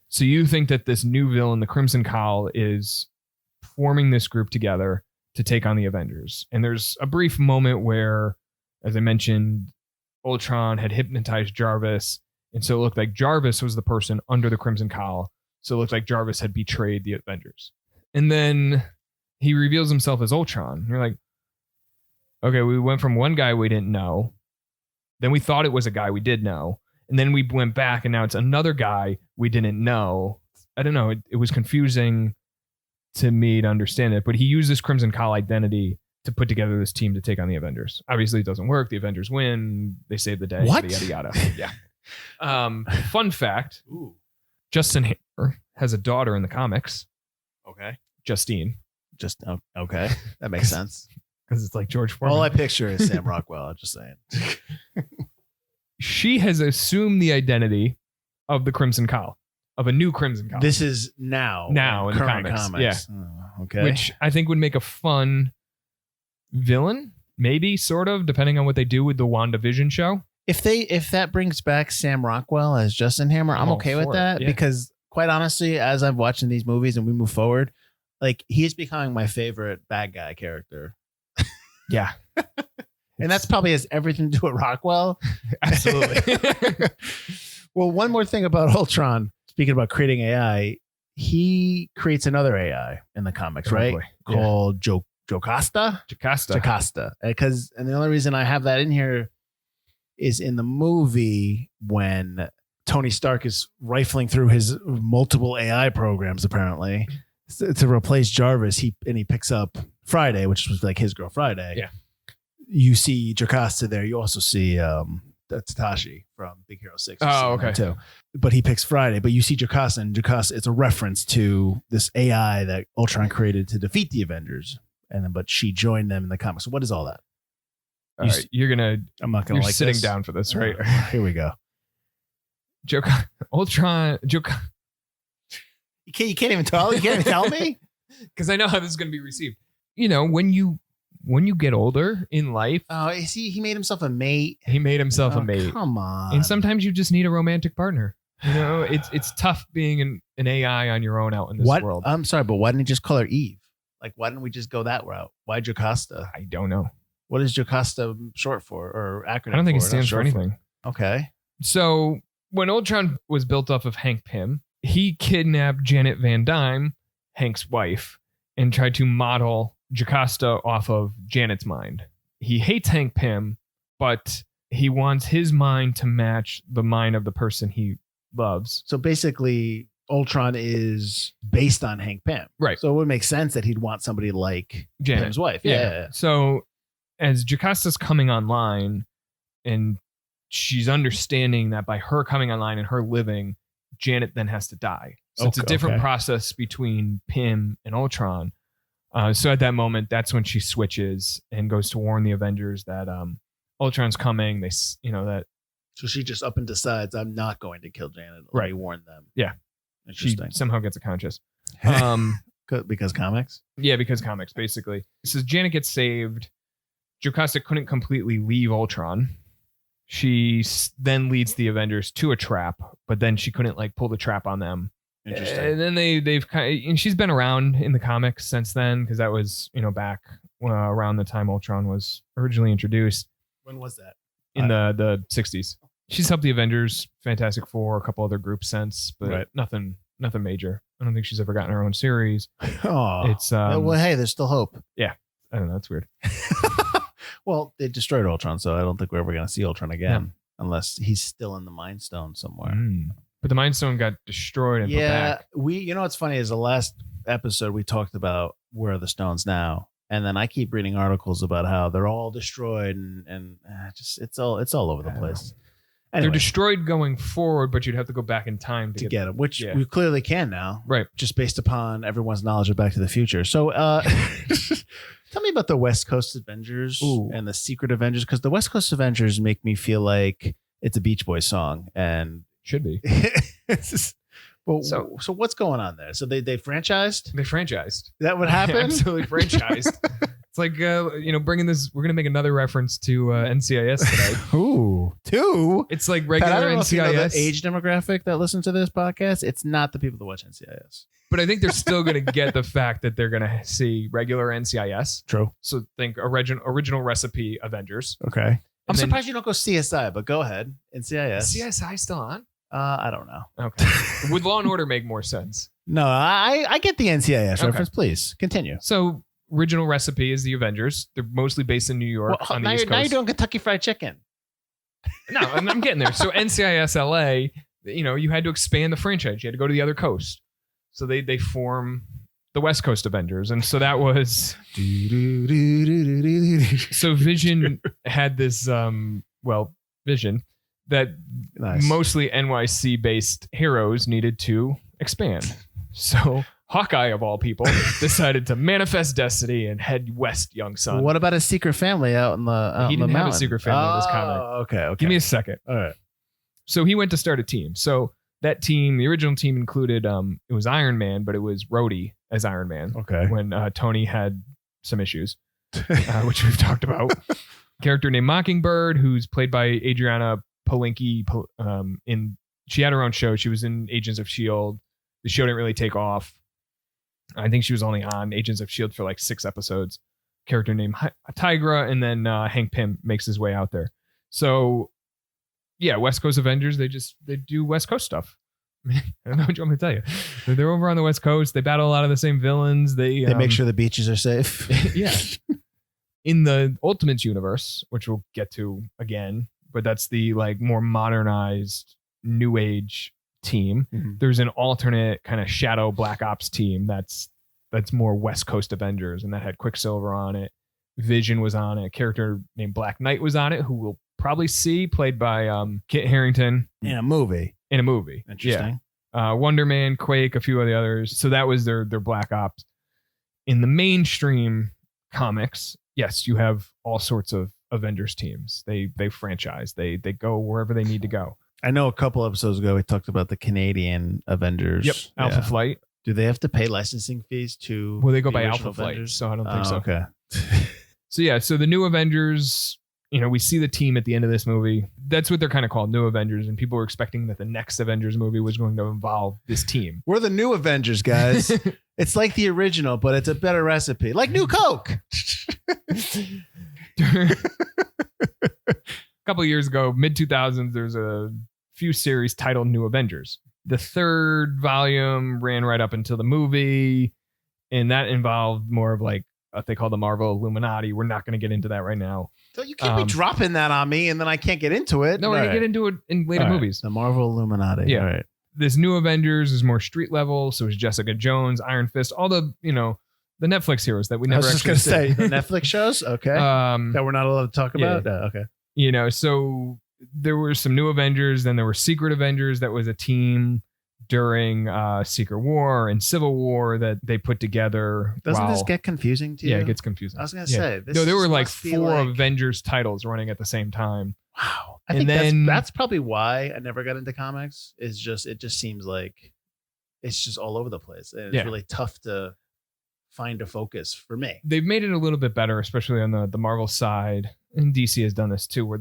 So you think that this new villain, the Crimson Cowl, is forming this group together to take on the Avengers. And there's a brief moment where, as I mentioned, Ultron had hypnotized Jarvis. And so it looked like Jarvis was the person under the Crimson Cowl. So it looked like Jarvis had betrayed the Avengers. And then he reveals himself as Ultron. And you're like, okay, we went from one guy we didn't know. Then we thought it was a guy we did know. And then we went back and now it's another guy we didn't know. I don't know. It was confusing. to me to understand it. But he used this Crimson Call identity to put together this team to take on the Avengers. Obviously, it doesn't work. The Avengers win. They save the day. What? Yada, yada, yada. Yeah. Fun fact. Justin Hammer has a daughter in the comics. Okay. Justine. Just okay. That makes sense. Because it's like George Foreman. All I picture is Sam Rockwell. I'm just saying. She has assumed the identity of the Crimson Call, of a new Crimson Call. This is now in the current comics. Yeah. Okay. Which I think would make a fun villain, maybe, sort of, depending on what they do with the WandaVision show. If that brings back Sam Rockwell as Justin Hammer, I'm all okay with for it, that yeah. because quite honestly, as I'm watching these movies and we move forward, like he's becoming my favorite bad guy character. Yeah. And that's probably has everything to do with Rockwell. Absolutely. Well, one more thing about Ultron, speaking about creating AI, he creates another AI in the comics, right? boy. Yeah. Called Jocasta. Jocasta. And the only reason I have that in here is in the movie when Tony Stark is rifling through his multiple AI programs, apparently, to replace Jarvis. He picks up Friday, which was like his girl Friday. Yeah. You see Jocasta there. You also see Tatashi from Big Hero 6. Oh, okay. Too. But he picks Friday. But you see Jocasta, and Jocasta, it's a reference to this AI that Ultron created to defeat the Avengers. But she joined them in the comics. So what is all that? All right, I'm not gonna you're like sitting this. down for this, right? Here we go. Ultron. You can't even tell. You can't even tell me. Because I know how this is going to be received. You know, when you get older in life, Oh, he made himself a mate. he made himself Oh, a mate. Come on. And sometimes you just need a romantic partner. You know, it's tough being an AI on your own out in this world. I'm sorry, but why didn't he just call her Eve? Like, why didn't we just go that route? Why Jocasta? I don't know. What is Jocasta short for or acronym? I don't think it for? Not stands for short anything. Okay. So when Ultron was built off of Hank Pym, he kidnapped Janet Van Dyne, Hank's wife, and tried to model Jocasta off of Janet's mind. He hates Hank Pym, but he wants his mind to match the mind of the person he loves. So basically, Ultron is based on Hank Pym. Right. So it would make sense that he'd want somebody like Janet. Pym's wife. Yeah. So as Jocasta's coming online and she's understanding that by her coming online and her living, Janet then has to die. So it's a different process between Pym and Ultron. So at that moment, that's when she switches and goes to warn the Avengers that Ultron's coming. That So she just up and decides, I'm not going to kill Janet. Let me warn them. Yeah. she Interesting. somehow gets a conscious. Because comics? Yeah, because comics, basically. So Janet gets saved. Jocasta couldn't completely leave Ultron. She then leads the Avengers to a trap, but then she couldn't pull the trap on them. Interesting. And then they've kind of, and she's been around in the comics since then, because that was back around the time Ultron was originally introduced. When was that? In the 60s. She's helped the Avengers, Fantastic Four, a couple other groups since, but nothing major. I don't think she's ever gotten her own series. Oh, It's well, hey, there's still hope. I don't know. That's weird. Well, they destroyed Ultron, so I don't think we're ever going to see Ultron again, unless he's still in the Mind Stone somewhere. But the Mind Stone got destroyed and put back. You know what's funny is the last episode we talked about where are the stones now, and then I keep reading articles about how they're all destroyed and just it's all over the place. Anyway, They're destroyed going forward, but you'd have to go back in time to get them, which we clearly can now, right? Just based upon everyone's knowledge of Back to the Future. So, tell me about the West Coast Avengers and the Secret Avengers, because the West Coast Avengers make me feel like it's a Beach Boys song, and should be. So what's going on there? So they franchised? They franchised. That would happen? Absolutely franchised. It's like, bringing this, we're going to make another reference to NCIS today. Ooh, two? It's like regular I don't know NCIS. if you know the age demographic that listen to this podcast. It's not the people that watch NCIS. But I think they're still going to get the fact that they're going to see regular NCIS. True. So think original recipe Avengers. Okay. I'm then- surprised you don't go CSI, but go ahead. NCIS. CSI still on? I don't know. Okay. Would Law and Order make more sense? No, I get the NCIS reference. Please continue. So original recipe is the Avengers. They're mostly based in New York on the East Coast. Now you're doing Kentucky Fried Chicken. No, I'm getting there. So NCIS LA, you had to expand the franchise. You had to go to the other coast. So they form the West Coast Avengers. And so that was so Vision had this vision that mostly NYC based heroes needed to expand. So Hawkeye, of all people, decided to manifest destiny and head west, young son. What about a secret family out in the He didn't have a secret family in this comic. Okay. Give me a second. All right. So he went to start a team. So that team, the original team included, it was Iron Man, but it was Rhodey as Iron Man. Okay. When Tony had some issues, which we've talked about. Character named Mockingbird, who's played by Adriana Palinki. She had her own show. She was in Agents of S.H.I.E.L.D. The show didn't really take off. I think she was only on Agents of S.H.I.E.L.D. for like 6 episodes. Character named Tigra, and then Hank Pym makes his way out there. So, yeah, West Coast Avengers, they do West Coast stuff. I don't know what you want me to tell you. They're over on the West Coast. They battle a lot of the same villains. They make sure the beaches are safe. Yeah. In the Ultimates universe, which we'll get to again, but that's the like more modernized New Age team. Mm-hmm. There's an alternate kind of shadow Black Ops team that's more West Coast Avengers, and that had Quicksilver on it. Vision was on it. A character named Black Knight was on it, who we'll probably see, played by Kit Harington in a movie. Yeah. Interesting. Wonder Man, Quake, a few of the others. So that was their Black Ops. In the mainstream comics, yes, you have all sorts of Avengers teams. They franchise. They go wherever they need to go. I know a couple episodes ago we talked about the Canadian Avengers. Yep, Alpha Flight. Do they have to pay licensing fees to? Well, they go by Alpha Flight, so I don't think so. Okay. So the new Avengers, we see the team at the end of this movie. That's what they're kind of called, New Avengers, and people were expecting that the next Avengers movie was going to involve this team. We're the New Avengers, guys. It's like the original, but it's a better recipe, like New Coke. A couple of years ago, mid-2000s, there's a few series titled New Avengers. The 3rd volume ran right up until the movie, and that involved more of like what they call the Marvel Illuminati. We're not going to get into that right now. So you can't be dropping that on me, and then I can't get into it. No, we're going to get into it in later movies. The Marvel Illuminati. Yeah. All right. This New Avengers is more street level. So is Jessica Jones, Iron Fist, all the, the Netflix heroes that we never actually I was just going to say, the Netflix shows? Okay. That we're not allowed to talk about? Yeah. Okay. So there were some New Avengers, then there were Secret Avengers. That was a team during Secret War and Civil War that they put together. Doesn't this get confusing to you? Yeah, it gets confusing. I was going to say. There were like 4 Avengers titles running at the same time. Wow. I think that's probably why I never got into comics. It just seems like it's just all over the place. And it's really tough to find a focus for me. They've made it a little bit better, especially on the Marvel side. And DC has done this too, where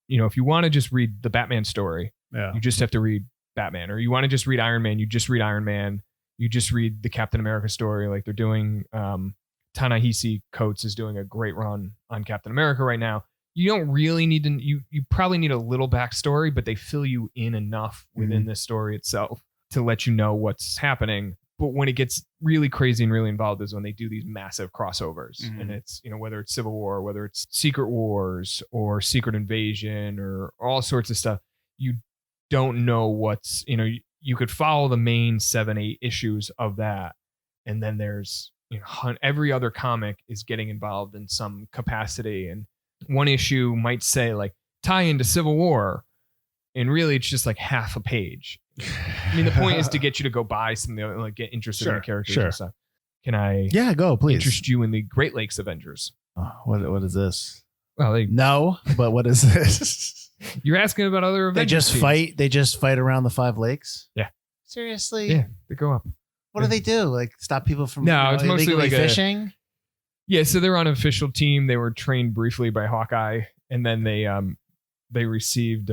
if you want to just read the Batman story, you just have to read Batman. Or you want to just read Iron Man, you just read Iron Man. You just read the Captain America story. Like they're doing, Ta-Nehisi Coates is doing a great run on Captain America right now. You don't really need to, you probably need a little backstory, but they fill you in enough within the story itself to let you know what's happening. But when it gets really crazy and really involved is when they do these massive crossovers. And it's, whether it's Civil War, whether it's Secret Wars or Secret Invasion or all sorts of stuff, you don't know what's, you could follow the main 7-8 issues of that. And then there's, every other comic is getting involved in some capacity. And one issue might say like tie into Civil War. And really it's just like half a page. I mean, the point is to get you to go buy something, like get interested in the characters and stuff. Can I go, please. interest you in the Great Lakes Avengers? Oh, what is this? Well, no, but what is this? You're asking about other Avengers. They just fight around the 5 lakes? Yeah. Seriously? Yeah, they go up. What do they do? Like stop people from it's mostly like fishing? Yeah, so they're on an official team. They were trained briefly by Hawkeye, and then they received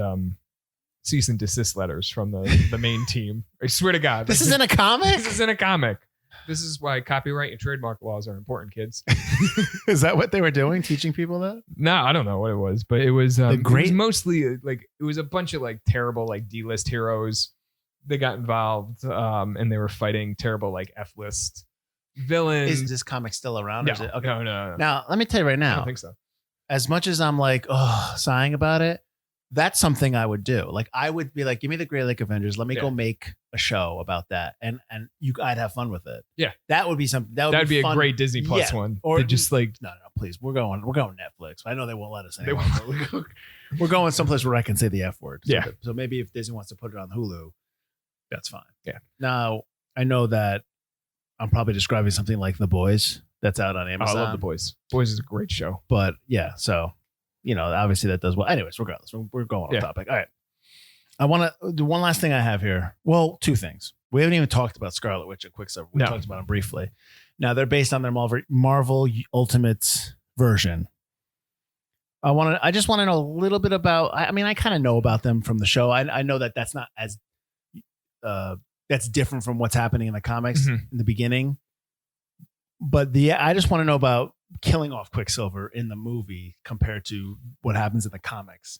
cease and desist letters from the main team. I swear to God. This is in a comic? This is in a comic. This is why copyright and trademark laws are important, kids. Is that what they were doing? Teaching people that? No, I don't know what it was, but it was, it was mostly like, it was a bunch of like terrible, like D-list heroes. They got involved and they were fighting terrible, like F-list villains. Is this comic still around? No, or is it? Okay. No. Now, let me tell you right now. I don't think so. As much as I'm like, sighing about it, That's something I would do. Like I would be like, give me the Great Lake Avengers. Let me go make a show about that, and I'd have fun with it. Yeah, that would be something. That'd be fun. a great Disney Plus one. Or just like no, please, we're going Netflix. I know they won't let us anymore. We're going someplace where I can say the F word. So maybe if Disney wants to put it on Hulu, that's fine. Yeah. Now I know that I'm probably describing something like The Boys that's out on Amazon. I love The Boys. Boys is a great show. But yeah, so. Obviously that does well. Anyways, regardless, we're going off topic. All right. I want to do one last thing I have here. Well, two things. We haven't even talked about Scarlet Witch and Quicksilver. We talked about them briefly. Now they're based on their Marvel Ultimates version. I just want to know a little bit about. I mean, I kind of know about them from the show. I know that that's not as that's different from what's happening in the comics in the beginning. But I just want to know about killing off Quicksilver in the movie compared to what happens in the comics.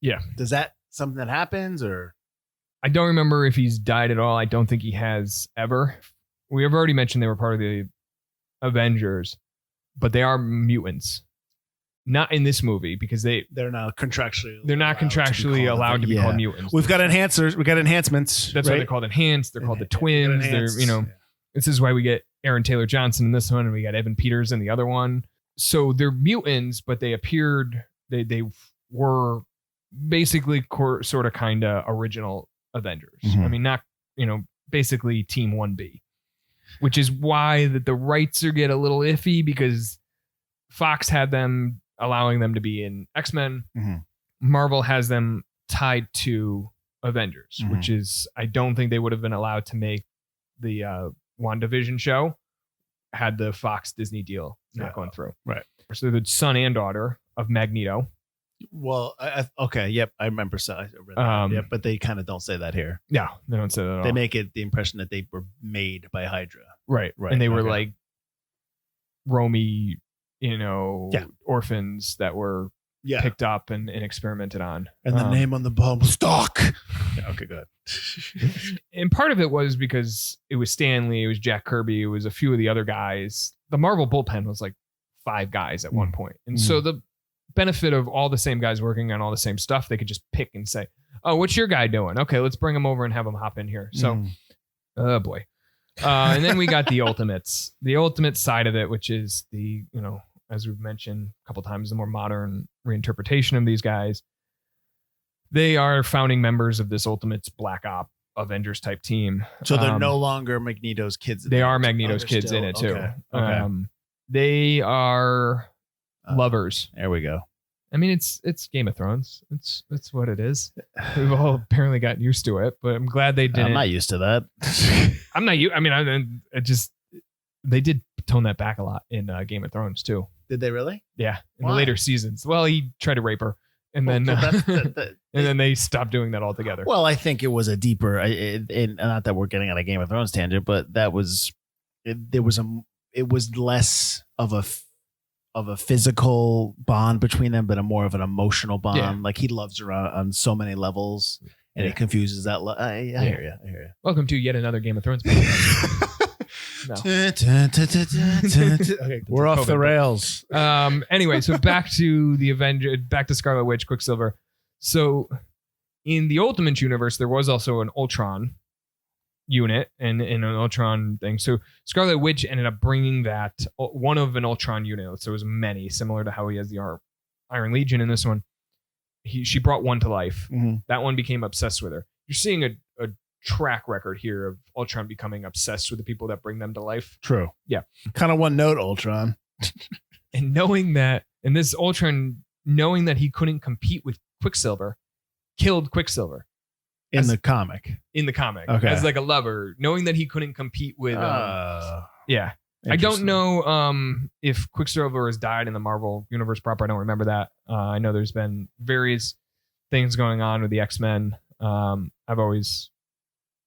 Yeah. Does that something that happens or? I don't remember if he's died at all. I don't think he has ever. We have already mentioned they were part of the Avengers, but they are mutants. Not in this movie because they're not contractually. They're not contractually allowed to be called mutants. We've got enhancers. We got enhancements. That's why they're called enhanced. They're called the twins. This is why we get Aaron Taylor Johnson in this one, and we got Evan Peters in the other one. So they're mutants, but they appeared. They were basically sort of kind of original Avengers. I mean, not basically Team 1B, which is why the rights get a little iffy because Fox had them allowing them to be in X-Men. Marvel has them tied to Avengers, which is I don't think they would have been allowed to make the WandaVision show had the Fox Disney deal not going through. Right. So the son and daughter of Magneto. Well, okay. Yep. I remember. Yep. But they kind of don't say that here. Yeah. They don't say that at all. They make it the impression that they were made by Hydra. Right. And they were like Romy, orphans that were picked up and experimented on. And the name on the bomb was Doc. Yeah, okay, good. And part of it was because it was Stan Lee, it was Jack Kirby, it was a few of the other guys. The Marvel bullpen was like 5 guys at one point. And so the benefit of all the same guys working on all the same stuff, they could just pick and say, oh, what's your guy doing? Okay, let's bring him over and have him hop in here. So, oh boy. And then we got the Ultimates, the ultimate side of it, which is the, as we've mentioned a couple times, the more modern reinterpretation of these guys. They are founding members of this Ultimates Black Op Avengers type team. So they're no longer Magneto's kids. They are Magneto's kids in it too. Okay. They are lovers. There we go. I mean, it's Game of Thrones. It's what it is. We've all apparently gotten used to it, but I'm glad they didn't. I'm not used to that. I'm not. I mean, they did tone that back a lot in Game of Thrones too. Did they really? Yeah, in the later seasons. Well, he tried to rape her, and then and then they stopped doing that altogether. Well, I think it was a deeper. Not that we're getting on a Game of Thrones tangent, but that was it was less of a physical bond between them, but a more of an emotional bond. Yeah. Like he loves her on so many levels, and it confuses that. I hear you. Welcome to yet another Game of Thrones. No. Okay, we're off the rails. Anyway, so back to the Avenger, back to Scarlet Witch, Quicksilver. So in the Ultimate universe, there was also an Ultron unit and an Ultron thing. So Scarlet Witch ended up bringing that one of an Ultron unit. So it was many, similar to how he has the Iron Legion in this one. She brought one to life. That one became obsessed with her. You're seeing a track record here of Ultron becoming obsessed with the people that bring them to life. True. Yeah. Kind of one note, Ultron. And knowing that he couldn't compete with Quicksilver, killed Quicksilver. In the comic. Okay. As like a lover, knowing that he couldn't compete with yeah. I don't know if Quicksilver has died in the Marvel universe proper. I don't remember that. I know there's been various things going on with the X-Men. I've always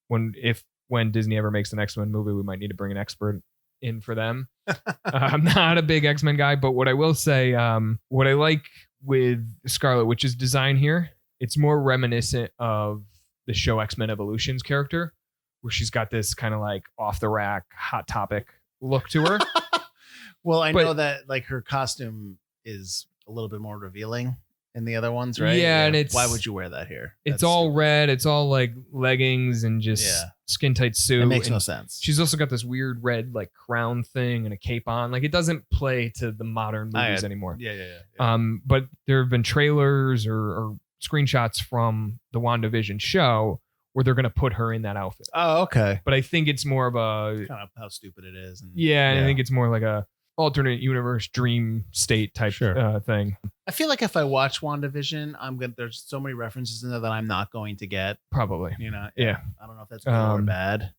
when Disney ever makes the next one movie, we might need to bring an expert in for them. I'm not a big X-Men guy, but what I will say, what I like with Scarlet Witch's design here, it's more reminiscent of the show X-Men Evolution's character, where she's got this kind of like off the rack, hot topic look to her. Well, I know that like her costume is a little bit more revealing in the other ones, right? Yeah, and it's why would you wear that here? It's all red. It's all like leggings and just skin tight suit. It makes and no sense. She's also got this weird red like crown thing and a cape on. Like it doesn't play to the modern movies anymore. Yeah. But there have been trailers or screenshots from the WandaVision show where they're going to put her in that outfit. Oh, okay. But I think it's more of a kind of how stupid it is. And, I think it's more like a alternate universe dream state type thing. I feel like if I watch WandaVision, there's so many references in there that I'm not going to get. Probably. You know? Yeah. I don't know if that's good or bad.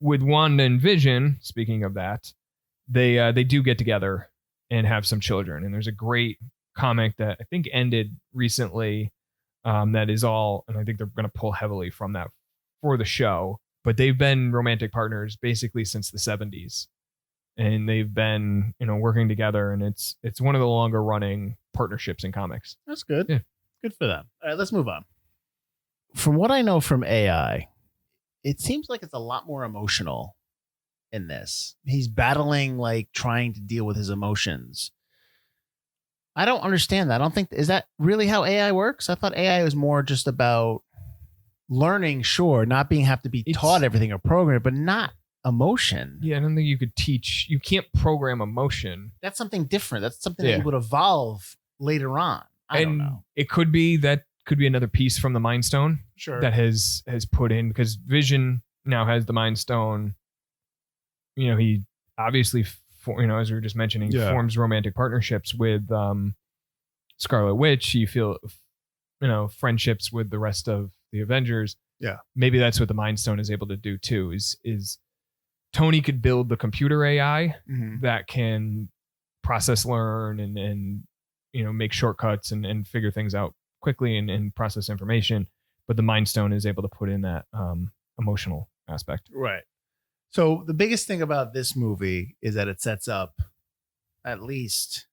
With Wanda and Vision, speaking of that, they do get together and have some children. And there's a great comic that I think ended recently that is all, and I think they're going to pull heavily from that for the show, but they've been romantic partners basically since the 70s. And they've been, working together, and it's one of the longer running partnerships in comics. That's good. Yeah. Good for them. All right, let's move on. From what I know from AI, it seems like it's a lot more emotional in this. He's battling, like trying to deal with his emotions. I don't understand that. I don't think, is that really how AI works? I thought AI was more just about learning, sure, not have to be taught everything or programmed, but not emotion. Yeah, I don't think you could teach. You can't program emotion. That's something different. That's something that would evolve later on. I don't know. It could be another piece from the Mind Stone. Sure. That has put in, because Vision now has the Mind Stone. He obviously, as we were just mentioning, forms romantic partnerships with Scarlet Witch. You feel, friendships with the rest of the Avengers. Yeah. Maybe Maybe that's what the Mind Stone is able to do too. Is Tony could build the computer AI that can process, learn, and make shortcuts and figure things out quickly and process information. But the Mind Stone is able to put in that emotional aspect. Right. So the biggest thing about this movie is that it sets up at least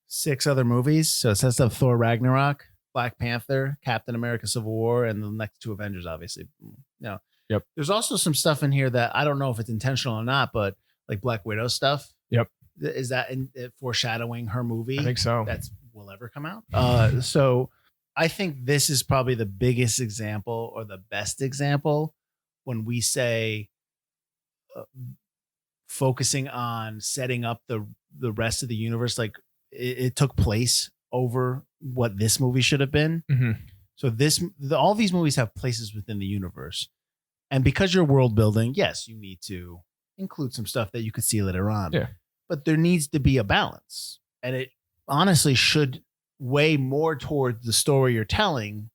6 other movies. So it sets up Thor Ragnarok, Black Panther, Captain America Civil War, and the next 2 Avengers, obviously. Yep. There's also some stuff in here that I don't know if it's intentional or not, but like Black Widow stuff. Yep. Is that foreshadowing her movie? I think so. Will ever come out. So I think this is probably the biggest example or the best example when we say focusing on setting up the rest of the universe. Like it took place over what this movie should have been. Mm-hmm. So all these movies have places within the universe. And because you're world building, yes, you need to include some stuff that you could see later on. Yeah. But there needs to be a balance. And it honestly should weigh more towards the story you're telling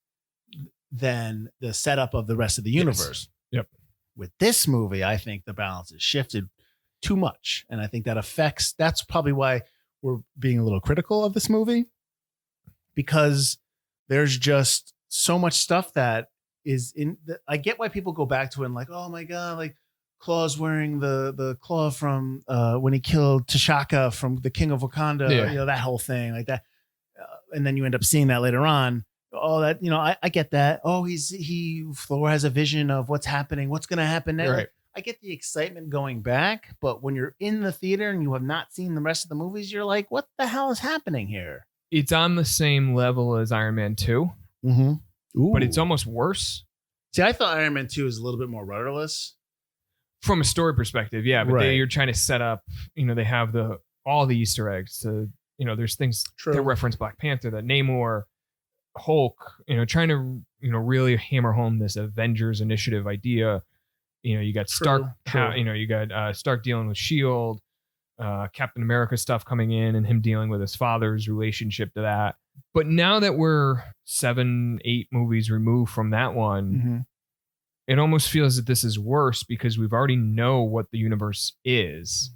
than the setup of the rest of the universe. Yes. Yep. With this movie, I think the balance is shifted too much. And I think that's probably why we're being a little critical of this movie, because there's just so much stuff that is in I get why people go back to it and like, oh my God, like Claw's wearing the claw from when he killed T'Chaka from the King of Wakanda, that whole thing like that. And then you end up seeing that later on. Oh, that, I get that. Oh, Thor has a vision of what's happening, what's going to happen next. Right. I get the excitement going back, but when you're in the theater and you have not seen the rest of the movies, you're like, what the hell is happening here? It's on the same level as Iron Man 2, but it's almost worse. See, I thought Iron Man 2 is a little bit more rudderless. From a story perspective, yeah, but Right. you're trying to set up, they have all the Easter eggs to, there's things that reference Black Panther, that Namor, Hulk, trying to, really hammer home this Avengers initiative idea. You got Stark, you got Stark dealing with S.H.I.E.L.D., Captain America stuff coming in and him dealing with his father's relationship to that. But now that we're 7-8 movies removed from that one, it almost feels that this is worse because we've already know what the universe is.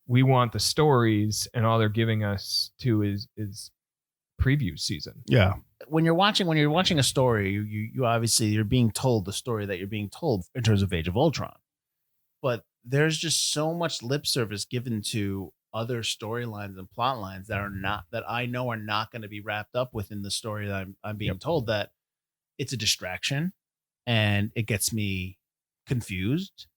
We want the stories, and all they're giving us is preview season. Yeah. When you're watching a story, you obviously you're being told the story that you're being told in terms of Age of Ultron. But there's just so much lip service given to other storylines and plot lines that I know are not going to be wrapped up within the story that I'm being told, that it's a distraction and it gets me confused.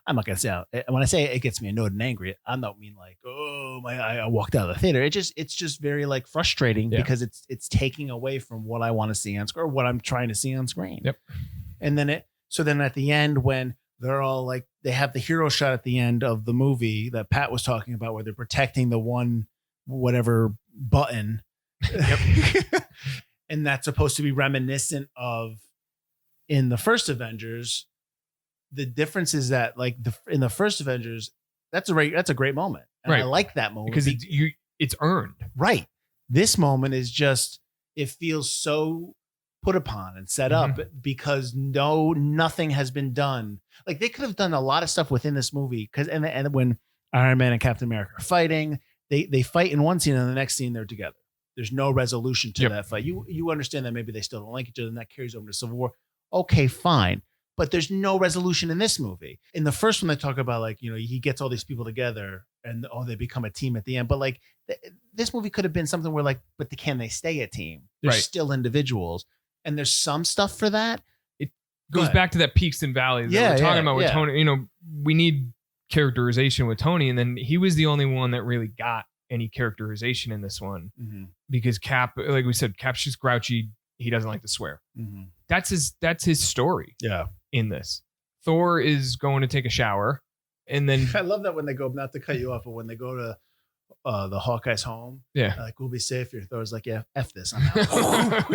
I'm not gonna say when I say it gets me annoyed and angry, I'm not mean like, oh my, I walked out of the theater. It's just very like frustrating because it's taking away from what I want to see on screen or what I'm trying to see on screen. Yep. And then then at the end when they're all like, they have the hero shot at the end of the movie that Pat was talking about where they're protecting the one whatever button. Yep. And that's supposed to be reminiscent of in the first Avengers. The difference is that like in the first Avengers, that's a great moment. And right. I like that moment because it's earned. Right. This moment is just, it feels so put upon and set up because nothing has been done. Like they could have done a lot of stuff within this movie because and when Iron Man and Captain America are fighting, they fight in one scene and the next scene they're together. There's no resolution to that fight. You understand that maybe they still don't like each other and that carries over to Civil War. Okay, fine. But there's no resolution in this movie. In the first one, they talk about like, he gets all these people together and they become a team at the end. But like this movie could have been something where like, but can they stay a team? They're still individuals. And there's some stuff for that. It goes back to that peaks and valleys that we're talking about with Tony. We need characterization with Tony. And then he was the only one that really got any characterization in this one because Cap, like we said, Cap's just grouchy. He doesn't like to swear. That's his story. Yeah. In this, Thor is going to take a shower, and then I love that when they go, not to cut you off, but when they go to the Hawkeye's home, like we'll be safe here. Thor's like, yeah, F this. I'm out.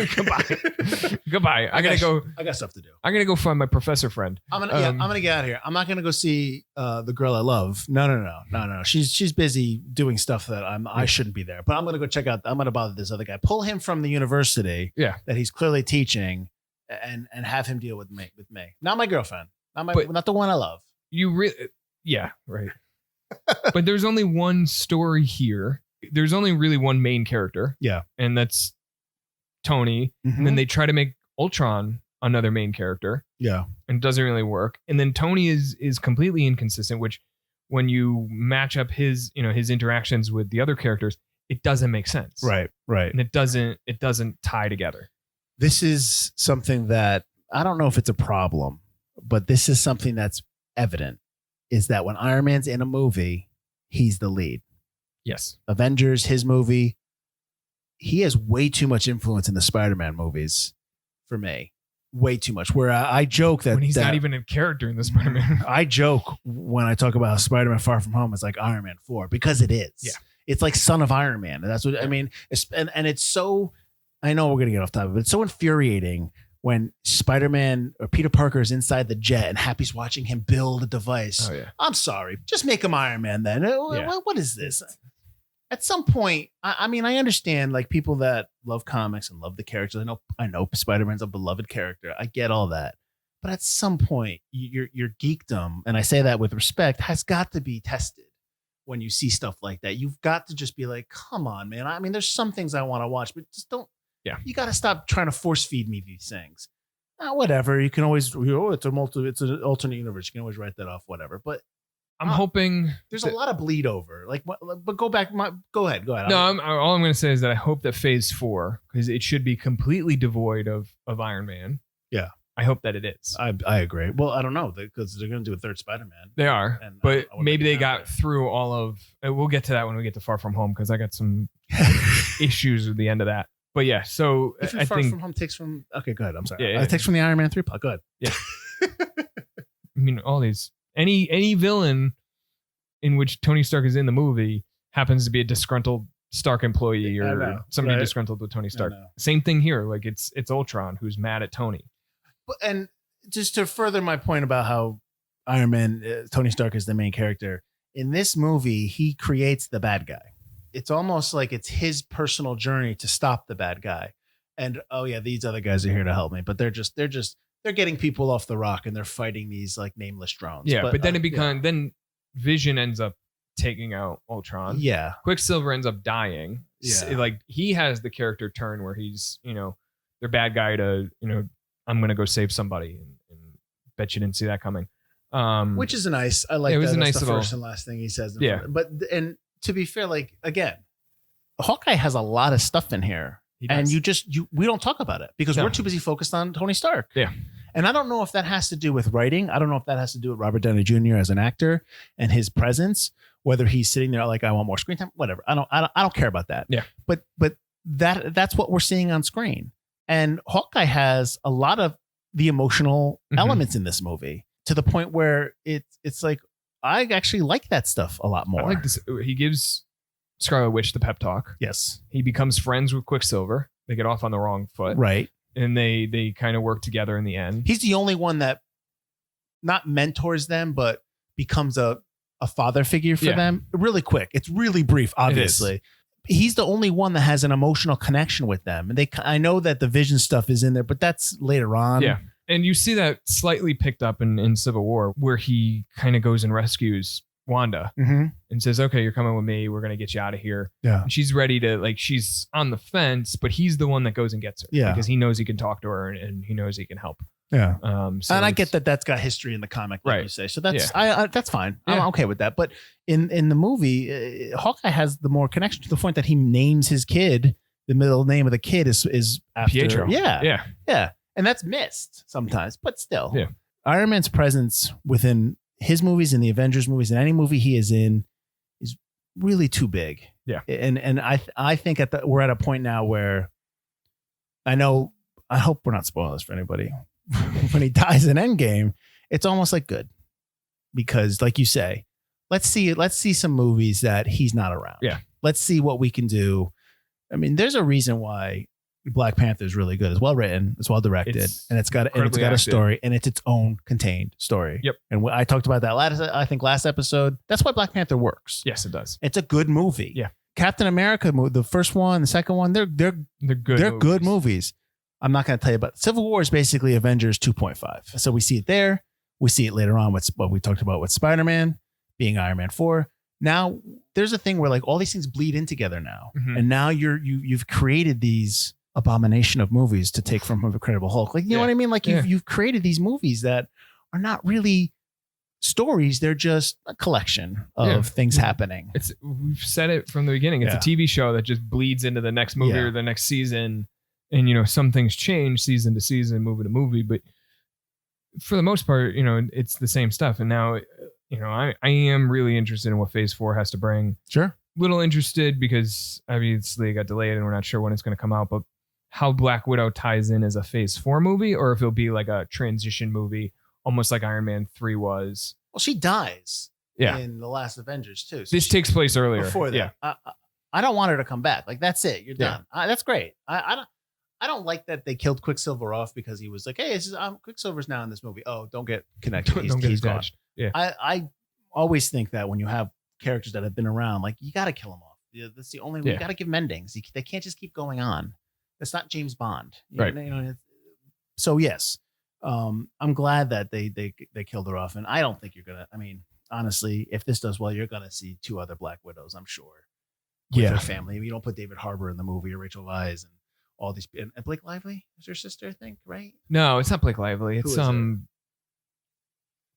Goodbye. I got stuff to do. I'm gonna go find my professor friend. I'm gonna get out of here. I'm not gonna go see the girl I love. No. She's busy doing stuff that I shouldn't be there. But I'm gonna go check out. I'm gonna bother this other guy. Pull him from the university. That he's clearly teaching, and have him deal with me. Not my girlfriend. Not the one I love. You really, right. But there's only one story here. There's only really one main character. Yeah. And that's Tony. And then they try to make Ultron another main character. Yeah. And it doesn't really work. And then Tony is completely inconsistent, which when you match up his interactions with the other characters, it doesn't make sense. Right. And it doesn't tie together. This is something that I don't know if it's a problem, but this is something that's evident. Is that when Iron Man's in a movie, he's the lead. Yes. Avengers, his movie, he has way too much influence in the Spider-Man movies for me. Way too much. Where I joke that... When he's not even a character in the Spider-Man. I joke when I talk about Spider-Man Far From Home, it's like Iron Man 4 because it is. Yeah. It's like Son of Iron Man. And that's what I mean. And it's so... I know we're going to get off topic, but it's so infuriating when Spider-Man or Peter Parker is inside the jet and Happy's watching him build a device. Oh, yeah. I'm sorry. Just make him Iron Man then. What is this? At some point, I mean, I understand like people that love comics and love the characters. I know Spider-Man's a beloved character. I get all that. But at some point, your geekdom, and I say that with respect, has got to be tested when you see stuff like that. You've got to just be like, come on, man. I mean, there's some things I want to watch, but just don't. Yeah, you got to stop trying to force feed me these things. Whatever, you can always it's an alternate universe. You can always write that off. Whatever, but I'm hoping there's a lot of bleed over. Like, but go back. Go ahead. No, all I'm going to say is that I hope that Phase 4, because it should be completely devoid of Iron Man. Yeah, I hope that it is. I agree. Well, I don't know because they're going to do a third Spider-Man. They are, but maybe they got through all of. We'll get to that when we get to Far From Home because I got some issues with the end of that. But yeah, so I think Far From Home takes from. Okay, go ahead. I'm sorry. Yeah. It takes from the Iron Man 3 plot. Go ahead. Yeah. I mean, all these any villain in which Tony Stark is in the movie happens to be a disgruntled Stark employee or somebody disgruntled with Tony Stark. Same thing here. Like it's Ultron who's mad at Tony. And just to further my point about how Iron Man, Tony Stark is the main character in this movie, he creates the bad guy. It's almost like it's his personal journey to stop the bad guy. And these other guys are here to help me, but they're getting people off the rock and they're fighting these like nameless drones. Yeah, but then then Vision ends up taking out Ultron. Yeah. Quicksilver ends up dying. Yeah. Like he has the character turn where he's, their bad guy to, I'm going to go save somebody and bet you didn't see that coming. Which is nice. I like it that. was a nice the little, first and last thing he says. Yeah. And to be fair, like again, Hawkeye has a lot of stuff in here, and we don't talk about it because we're too busy focused on Tony Stark. Yeah, And I don't know if that has to do with writing. I don't know if that has to do with Robert Downey Jr. as an actor and his presence, whether he's sitting there like, I want more screen time, whatever. I don't care about that. Yeah. But that's what we're seeing on screen. And Hawkeye has a lot of the emotional elements in this movie, to the point where it's like, I actually like that stuff a lot more. I like this. He gives Scarlet Witch the pep talk. Yes. He becomes friends with Quicksilver. They get off on the wrong foot. Right. And they kind of work together in the end. He's the only one that not mentors them, but becomes a father figure for them really quick. It's really brief, obviously. He's the only one that has an emotional connection with them. And I know that the Vision stuff is in there, but that's later on. Yeah. And you see that slightly picked up in Civil War, where he kind of goes and rescues Wanda and says, okay, you're coming with me. We're going to get you out of here. Yeah. And she's ready to, like, she's on the fence, but he's the one that goes and gets her. Yeah. Because he knows he can talk to her and he knows he can help. Yeah. So and I get that that's got history in the comic, like you say. So that's, that's fine. Yeah. I'm okay with that. But in the movie, Hawkeye has the more connection, to the point that he names his kid. The middle name of the kid is after Pietro. Yeah. And that's missed sometimes, but still. Yeah. Iron Man's presence within his movies and the Avengers movies and any movie he is in is really too big. Yeah. And I think we're at a point now where I hope we're not spoiling this for anybody. When he dies in Endgame, it's almost like good, because like you say, let's see some movies that he's not around. Yeah. Let's see what we can do. I mean, there's a reason why Black Panther is really good. It's well written, it's well directed, and it's got a story, and it's its own contained story. Yep. And I talked about that last episode. That's why Black Panther works. Yes, it does. It's a good movie. Yeah. Captain America, the first one, the second one, they're good. They're good movies. I'm not going to tell you about Civil War is basically Avengers 2.5. So we see it there. We see it later on with what we talked about with Spider-Man being Iron Man 4. Now there's a thing where like all these things bleed in together now, and now you've created these abomination of movies to take from Incredible Hulk. Like, you know what I mean? Like you've created these movies that are not really stories. They're just a collection of things happening. We've said it from the beginning. It's a TV show that just bleeds into the next movie or the next season. And, you know, some things change season to season, movie to movie, but for the most part, you know, it's the same stuff. And now, you know, I am really interested in what Phase 4 has to bring. Sure. Little interested because obviously it got delayed and we're not sure when it's going to come out, but how Black Widow ties in as a Phase 4 movie, or if it'll be like a transition movie, almost like Iron Man 3 was. Well, she dies in the last Avengers too. So this takes place earlier. Before that. Yeah. I don't want her to come back. Like, that's it. You're done. That's great. I don't like that they killed Quicksilver off because he was like, hey, Quicksilver's now in this movie. Oh, don't get connected. He's gone. Yeah. I always think that when you have characters that have been around, like, you got to kill them off. That's the only way. You got to give them endings. They can't just keep going on. That's not James Bond. Right. You know, so yes, I'm glad that they killed her off. And I don't think you're going to, I mean, honestly, if this does well, you're going to see 2 other Black Widows, I'm sure. With her family. You don't put David Harbour in the movie, or Rachel Weisz, and all these, and Blake Lively is her sister, I think, right? No, it's not Blake Lively. It's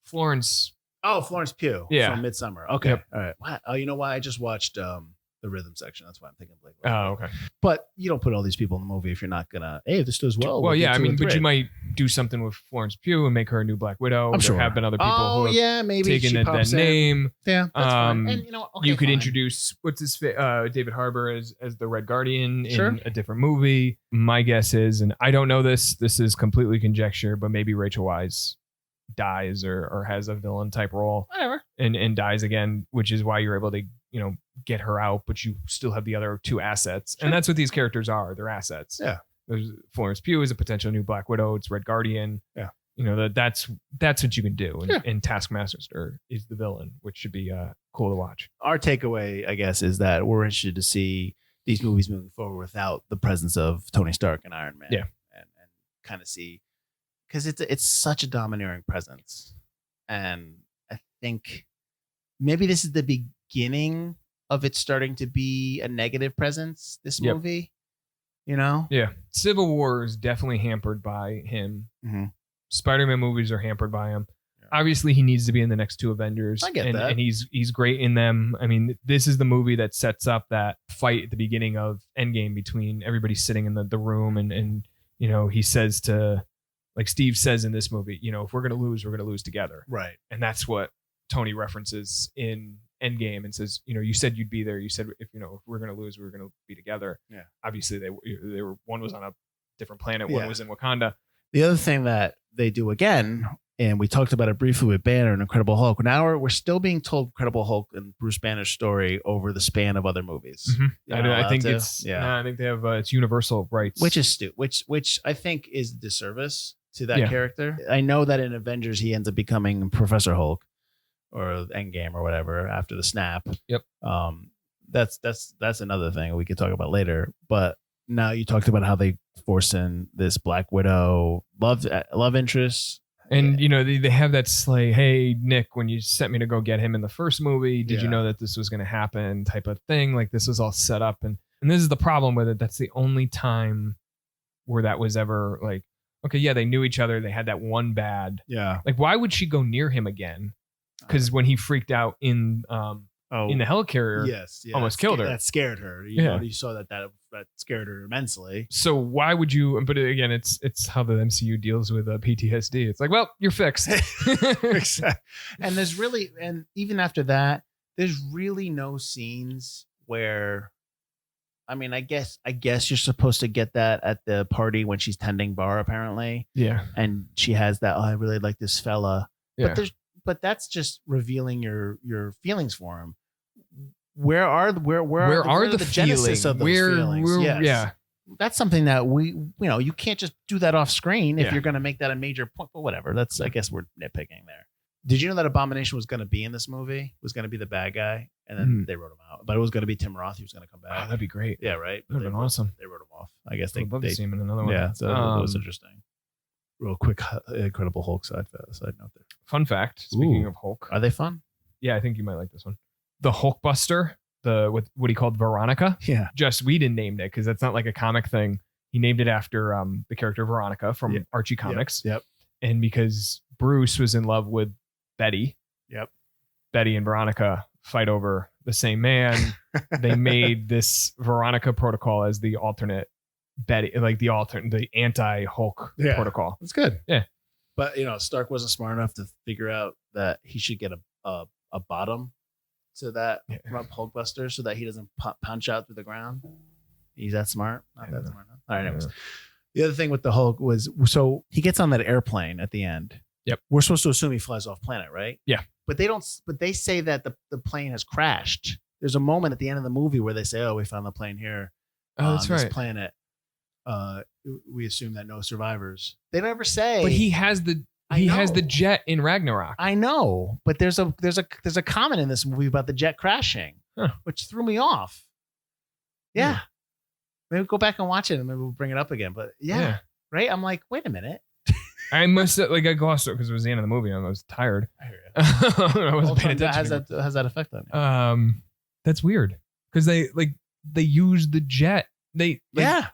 Florence. Oh, Florence Pugh. Yeah. From Midsommar. Okay. Yep. All right. Wow. Oh, you know why? I just watched the rhythm section. That's why I'm thinking Blake Lively. Oh, okay. But you don't put all these people in the movie if you're not gonna. Hey, if this does well. Well, yeah. I mean, but you might do something with Florence Pugh and make her a new Black Widow. I'm sure. There have been other people who have maybe taken that name. Yeah. That's fine. And you know, you could introduce David Harbour as the Red Guardian in a different movie. My guess is, and I don't know this is completely conjecture, but maybe Rachel Weisz dies or has a villain type role, whatever, and dies again, which is why you're able to, you know, get her out, but you still have the other 2 assets. And that's what these characters are. They're assets. Yeah. There's Florence Pugh is a potential new Black Widow. It's Red Guardian. Yeah. You know, that's what you can do. And Taskmaster is the villain, which should be cool to watch. Our takeaway, I guess, is that we're interested to see these movies moving forward without the presence of Tony Stark and Iron Man. Yeah. And kind of see, because it's such a domineering presence. And I think maybe this is the beginning of it starting to be a negative presence, this movie, you know? Yeah. Civil War is definitely hampered by him. Mm-hmm. Spider-Man movies are hampered by him. Yeah. Obviously, he needs to be in the next 2 Avengers. I get that. And he's great in them. I mean, this is the movie that sets up that fight at the beginning of Endgame between everybody sitting in the room and you know, he says to like Steve says in this movie, if we're going to lose, we're going to lose together. Right. And that's what Tony references in Endgame and says, you said you'd be there. You said, if we're going to lose, we're going to be together. Yeah. Obviously they were, one was on a different planet. One was in Wakanda. The other thing that they do again, and we talked about it briefly with Banner and Incredible Hulk. Now we're still being told Incredible Hulk and Bruce Banner's story over the span of other movies. Mm-hmm. I think I think they have it's universal rights, which is which I think is a disservice to that character. I know that in Avengers he ends up becoming Professor Hulk or Endgame or whatever after the snap. Yep. That's another thing we could talk about later. But now you talked about how they force in this Black Widow love interest. And, they have that slay, hey, Nick, when you sent me to go get him in the first movie, did you know that this was going to happen type of thing? Like this was all set up. And this is the problem with it. That's the only time where that was ever like, okay, yeah, they knew each other. They had that one bad. Yeah. Like, why would she go near him again? Because when he freaked out in the helicarrier, almost killed her. That scared her. You saw that scared her immensely. So why would you? But again, it's how the MCU deals with PTSD. It's like, well, you're fixed. Exactly. And and even after that, there's really no scenes where. I mean, I guess you're supposed to get that at the party when she's tending bar, apparently. Yeah. And she has that. Oh, I really like this fella. Yeah. But that's just revealing your feelings for him. Where are the genesis of those feelings? Yeah. That's something that you can't just do that off screen if you're going to make that a major point. But whatever. I guess we're nitpicking there. Did you know that Abomination was going to be in this movie? Was going to be the bad guy, and then they wrote him out. But it was going to be Tim Roth. He was going to come back. Oh, that'd be great. Yeah, right. That would have been awesome. They wrote him off. I guess I'd love to see him in another one. Yeah, so that was interesting. Real quick, Incredible Hulk side note there. Fun fact. Speaking of Hulk, are they fun? Yeah, I think you might like this one. The Hulkbuster, with what he called Veronica. Yeah. Joss Whedon named it because that's not like a comic thing. He named it after the character Veronica from Archie Comics. Yep. And because Bruce was in love with Betty. Yep. Betty and Veronica fight over the same man. They made this Veronica protocol as the alternate Betty, like the anti-Hulk protocol. That's good. Yeah. But Stark wasn't smart enough to figure out that he should get a bottom to that Hulkbuster so that he doesn't punch out through the ground. He's that smart? Not that smart. All right, anyways. The other thing with the Hulk was, so he gets on that airplane at the end. Yep. We're supposed to assume he flies off planet, right? Yeah. But they don't. But they say that the plane has crashed. There's a moment at the end of the movie where they say, "Oh, we found the plane here on this planet." We assume that no survivors. They never say. But he has the jet in Ragnarok. I know, but there's a comment in this movie about the jet crashing, which threw me off. Yeah. Maybe we'll go back and watch it and maybe we'll bring it up again. But right? I'm like, wait a minute. I must have, I glossed it because it was the end of the movie and I was tired. I hear you. I wasn't paying attention. Has that effect on you? That's weird because they use the jet. The jet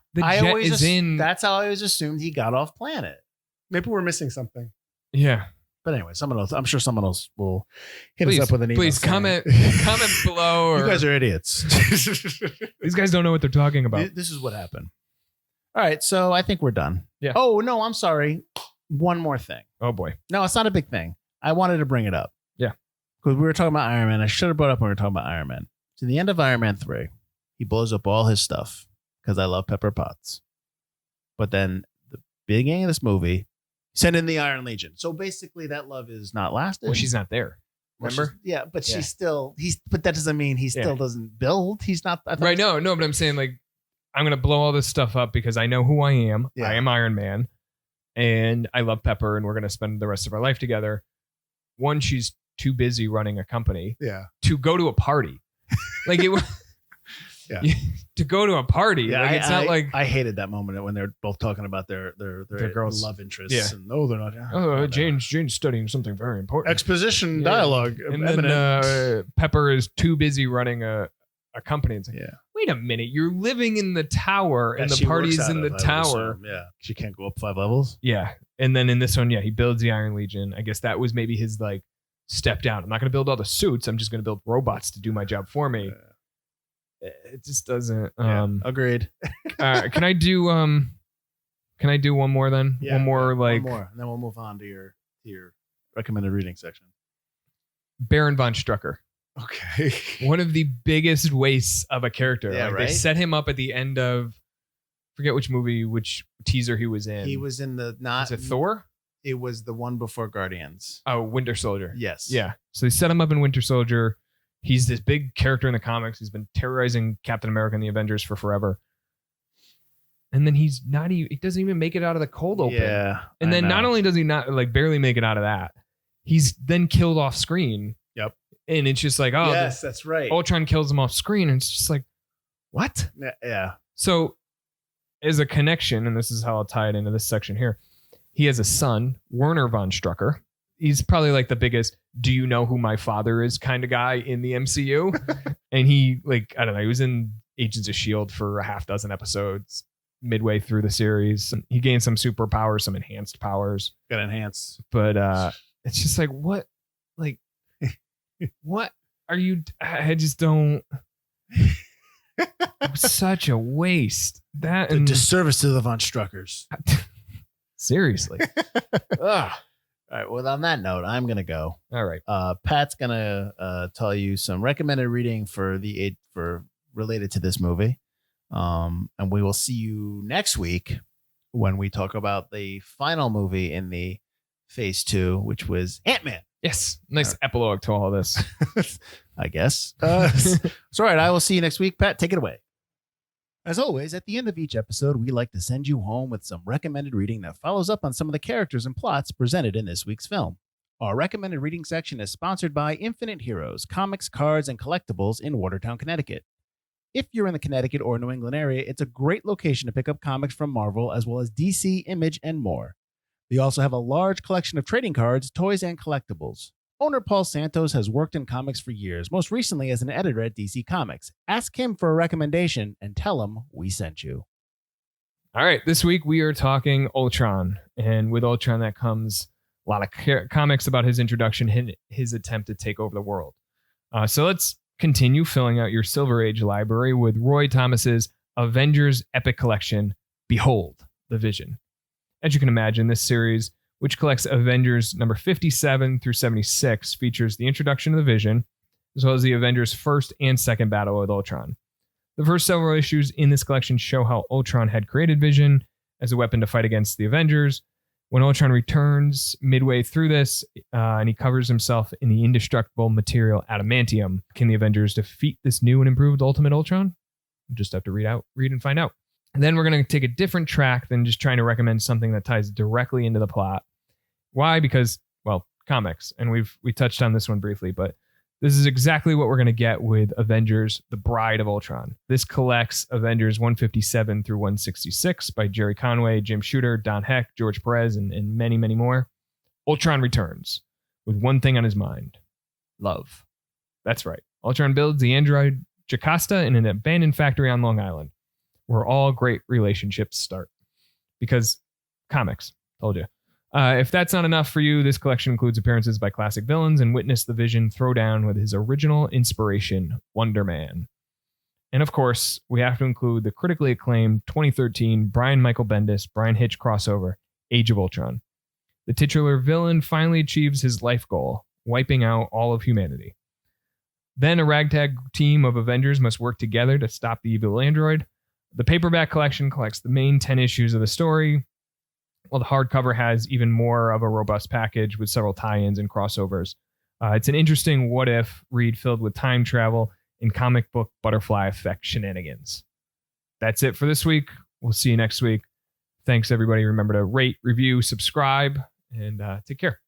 is in. That's how I always assumed he got off planet. Maybe we're missing something. Yeah. But anyway, I'm sure someone else will hit us up with an email. Please comment below. You guys are idiots. These guys don't know what they're talking about. This is what happened. All right, so I think we're done. Yeah. Oh no, I'm sorry. One more thing. Oh boy. No, it's not a big thing. I wanted to bring it up. Yeah. Because we were talking about Iron Man. I should have brought it up when we were talking about Iron Man. To the end of Iron Man 3, he blows up all his stuff because I love Pepper Potts. But then the beginning of this movie, send in the Iron Legion. So basically that love is not lasting. Well, she's not there. Remember? She's still, but that doesn't mean he still doesn't build. He's not. Right. No, but I'm saying I'm going to blow all this stuff up because I know who I am. Yeah. I am Iron Man and I love Pepper and we're going to spend the rest of our life together. One, she's too busy running a company to go to a party. To go to a party. Yeah, it's not like I hated that moment when they're both talking about their girls' love interests. Yeah. And they're not. Oh, Jane's studying something very important. Exposition dialogue. And then Pepper is too busy running a company. It's like, wait a minute, you're living in the tower and the party's in the tower. Yeah. She can't go up 5 levels. Yeah. And then in this one, he builds the Iron Legion. I guess that was maybe his step down. I'm not going to build all the suits. I'm just going to build robots to do my job for me. It just doesn't. Agreed. Can I do Can I do one more then? Yeah, one more, and then we'll move on to your recommended reading section. Baron von Strucker. Okay. One of the biggest wastes of a character. Yeah, like right? They set him up at the end of, forget which movie, which teaser he was in. He was in the Is it Thor? It was the one before Guardians. Oh, Winter Soldier. Yes. Yeah. So they set him up in Winter Soldier. He's this big character in the comics. He's been terrorizing Captain America and the Avengers for forever. And then he doesn't even make it out of the cold open. Yeah. And then not only does he not like barely make it out of that, he's then killed off screen. Yep. And it's just like, oh, yes, that's right. Ultron kills him off screen. And it's just like, what? Yeah. So as a connection, and this is how I'll tie it into this section here, he has a son, Werner von Strucker. He's probably like the biggest, do you know who my father is kind of guy in the MCU? And he, like, I don't know, he was in Agents of S.H.I.E.L.D. for a half dozen episodes midway through the series. He gained some superpowers, some enhanced powers. Got enhanced. But it's just like, what? Like, what are you? I just don't. Such a waste. That The and disservice to the Von Struckers. seriously. Ugh. All right. Well, on that note, I'm gonna go. All right. Pat's gonna tell you some recommended reading for related to this movie. And we will see you next week when we talk about the final movie in the phase 2, which was Ant-Man. Yes. Nice epilogue to all of this. I guess. It's all right. I will see you next week. Pat, take it away. As always, at the end of each episode, we like to send you home with some recommended reading that follows up on some of the characters and plots presented in this week's film. Our recommended reading section is sponsored by Infinite Heroes, comics, cards, and collectibles in Watertown, Connecticut. If you're in the Connecticut or New England area, it's a great location to pick up comics from Marvel as well as DC, Image, and more. They also have a large collection of trading cards, toys, and collectibles. Owner Paul Santos has worked in comics for years, most recently as an editor at DC Comics. Ask him for a recommendation and tell him we sent you. All right. This week we are talking Ultron. And with Ultron, that comes a lot of comics about his introduction, his attempt to take over the world. So let's continue filling out your Silver Age library with Roy Thomas's Avengers Epic Collection, Behold the Vision. As you can imagine, this series, which collects Avengers number 57 through 76, features the introduction of the Vision, as well as the Avengers' first and second battle with Ultron. The first several issues in this collection show how Ultron had created Vision as a weapon to fight against the Avengers. When Ultron returns midway through this, and he covers himself in the indestructible material adamantium, can the Avengers defeat this new and improved Ultimate Ultron? We'll just have to read and find out. And then we're going to take a different track than just trying to recommend something that ties directly into the plot. Why? Because, well, comics. And we touched on this one briefly, but this is exactly what we're going to get with Avengers, The Bride of Ultron. This collects Avengers 157 through 166 by Jerry Conway, Jim Shooter, Don Heck, George Perez, and many, many more. Ultron returns with one thing on his mind: love. That's right. Ultron builds the android Jocasta in an abandoned factory on Long Island, where all great relationships start. Because comics, told you. If that's not enough for you, this collection includes appearances by classic villains and witness the Vision throw down with his original inspiration, Wonder Man. And of course, we have to include the critically acclaimed 2013 Brian Michael Bendis, Brian Hitch crossover, Age of Ultron. The titular villain finally achieves his life goal, wiping out all of humanity. Then a ragtag team of Avengers must work together to stop the evil android. The paperback collection collects the main 10 issues of the story, while the hardcover has even more of a robust package with several tie-ins and crossovers. It's an interesting what-if read filled with time travel and comic book butterfly effect shenanigans. That's it for this week. We'll see you next week. Thanks, everybody. Remember to rate, review, subscribe, and take care.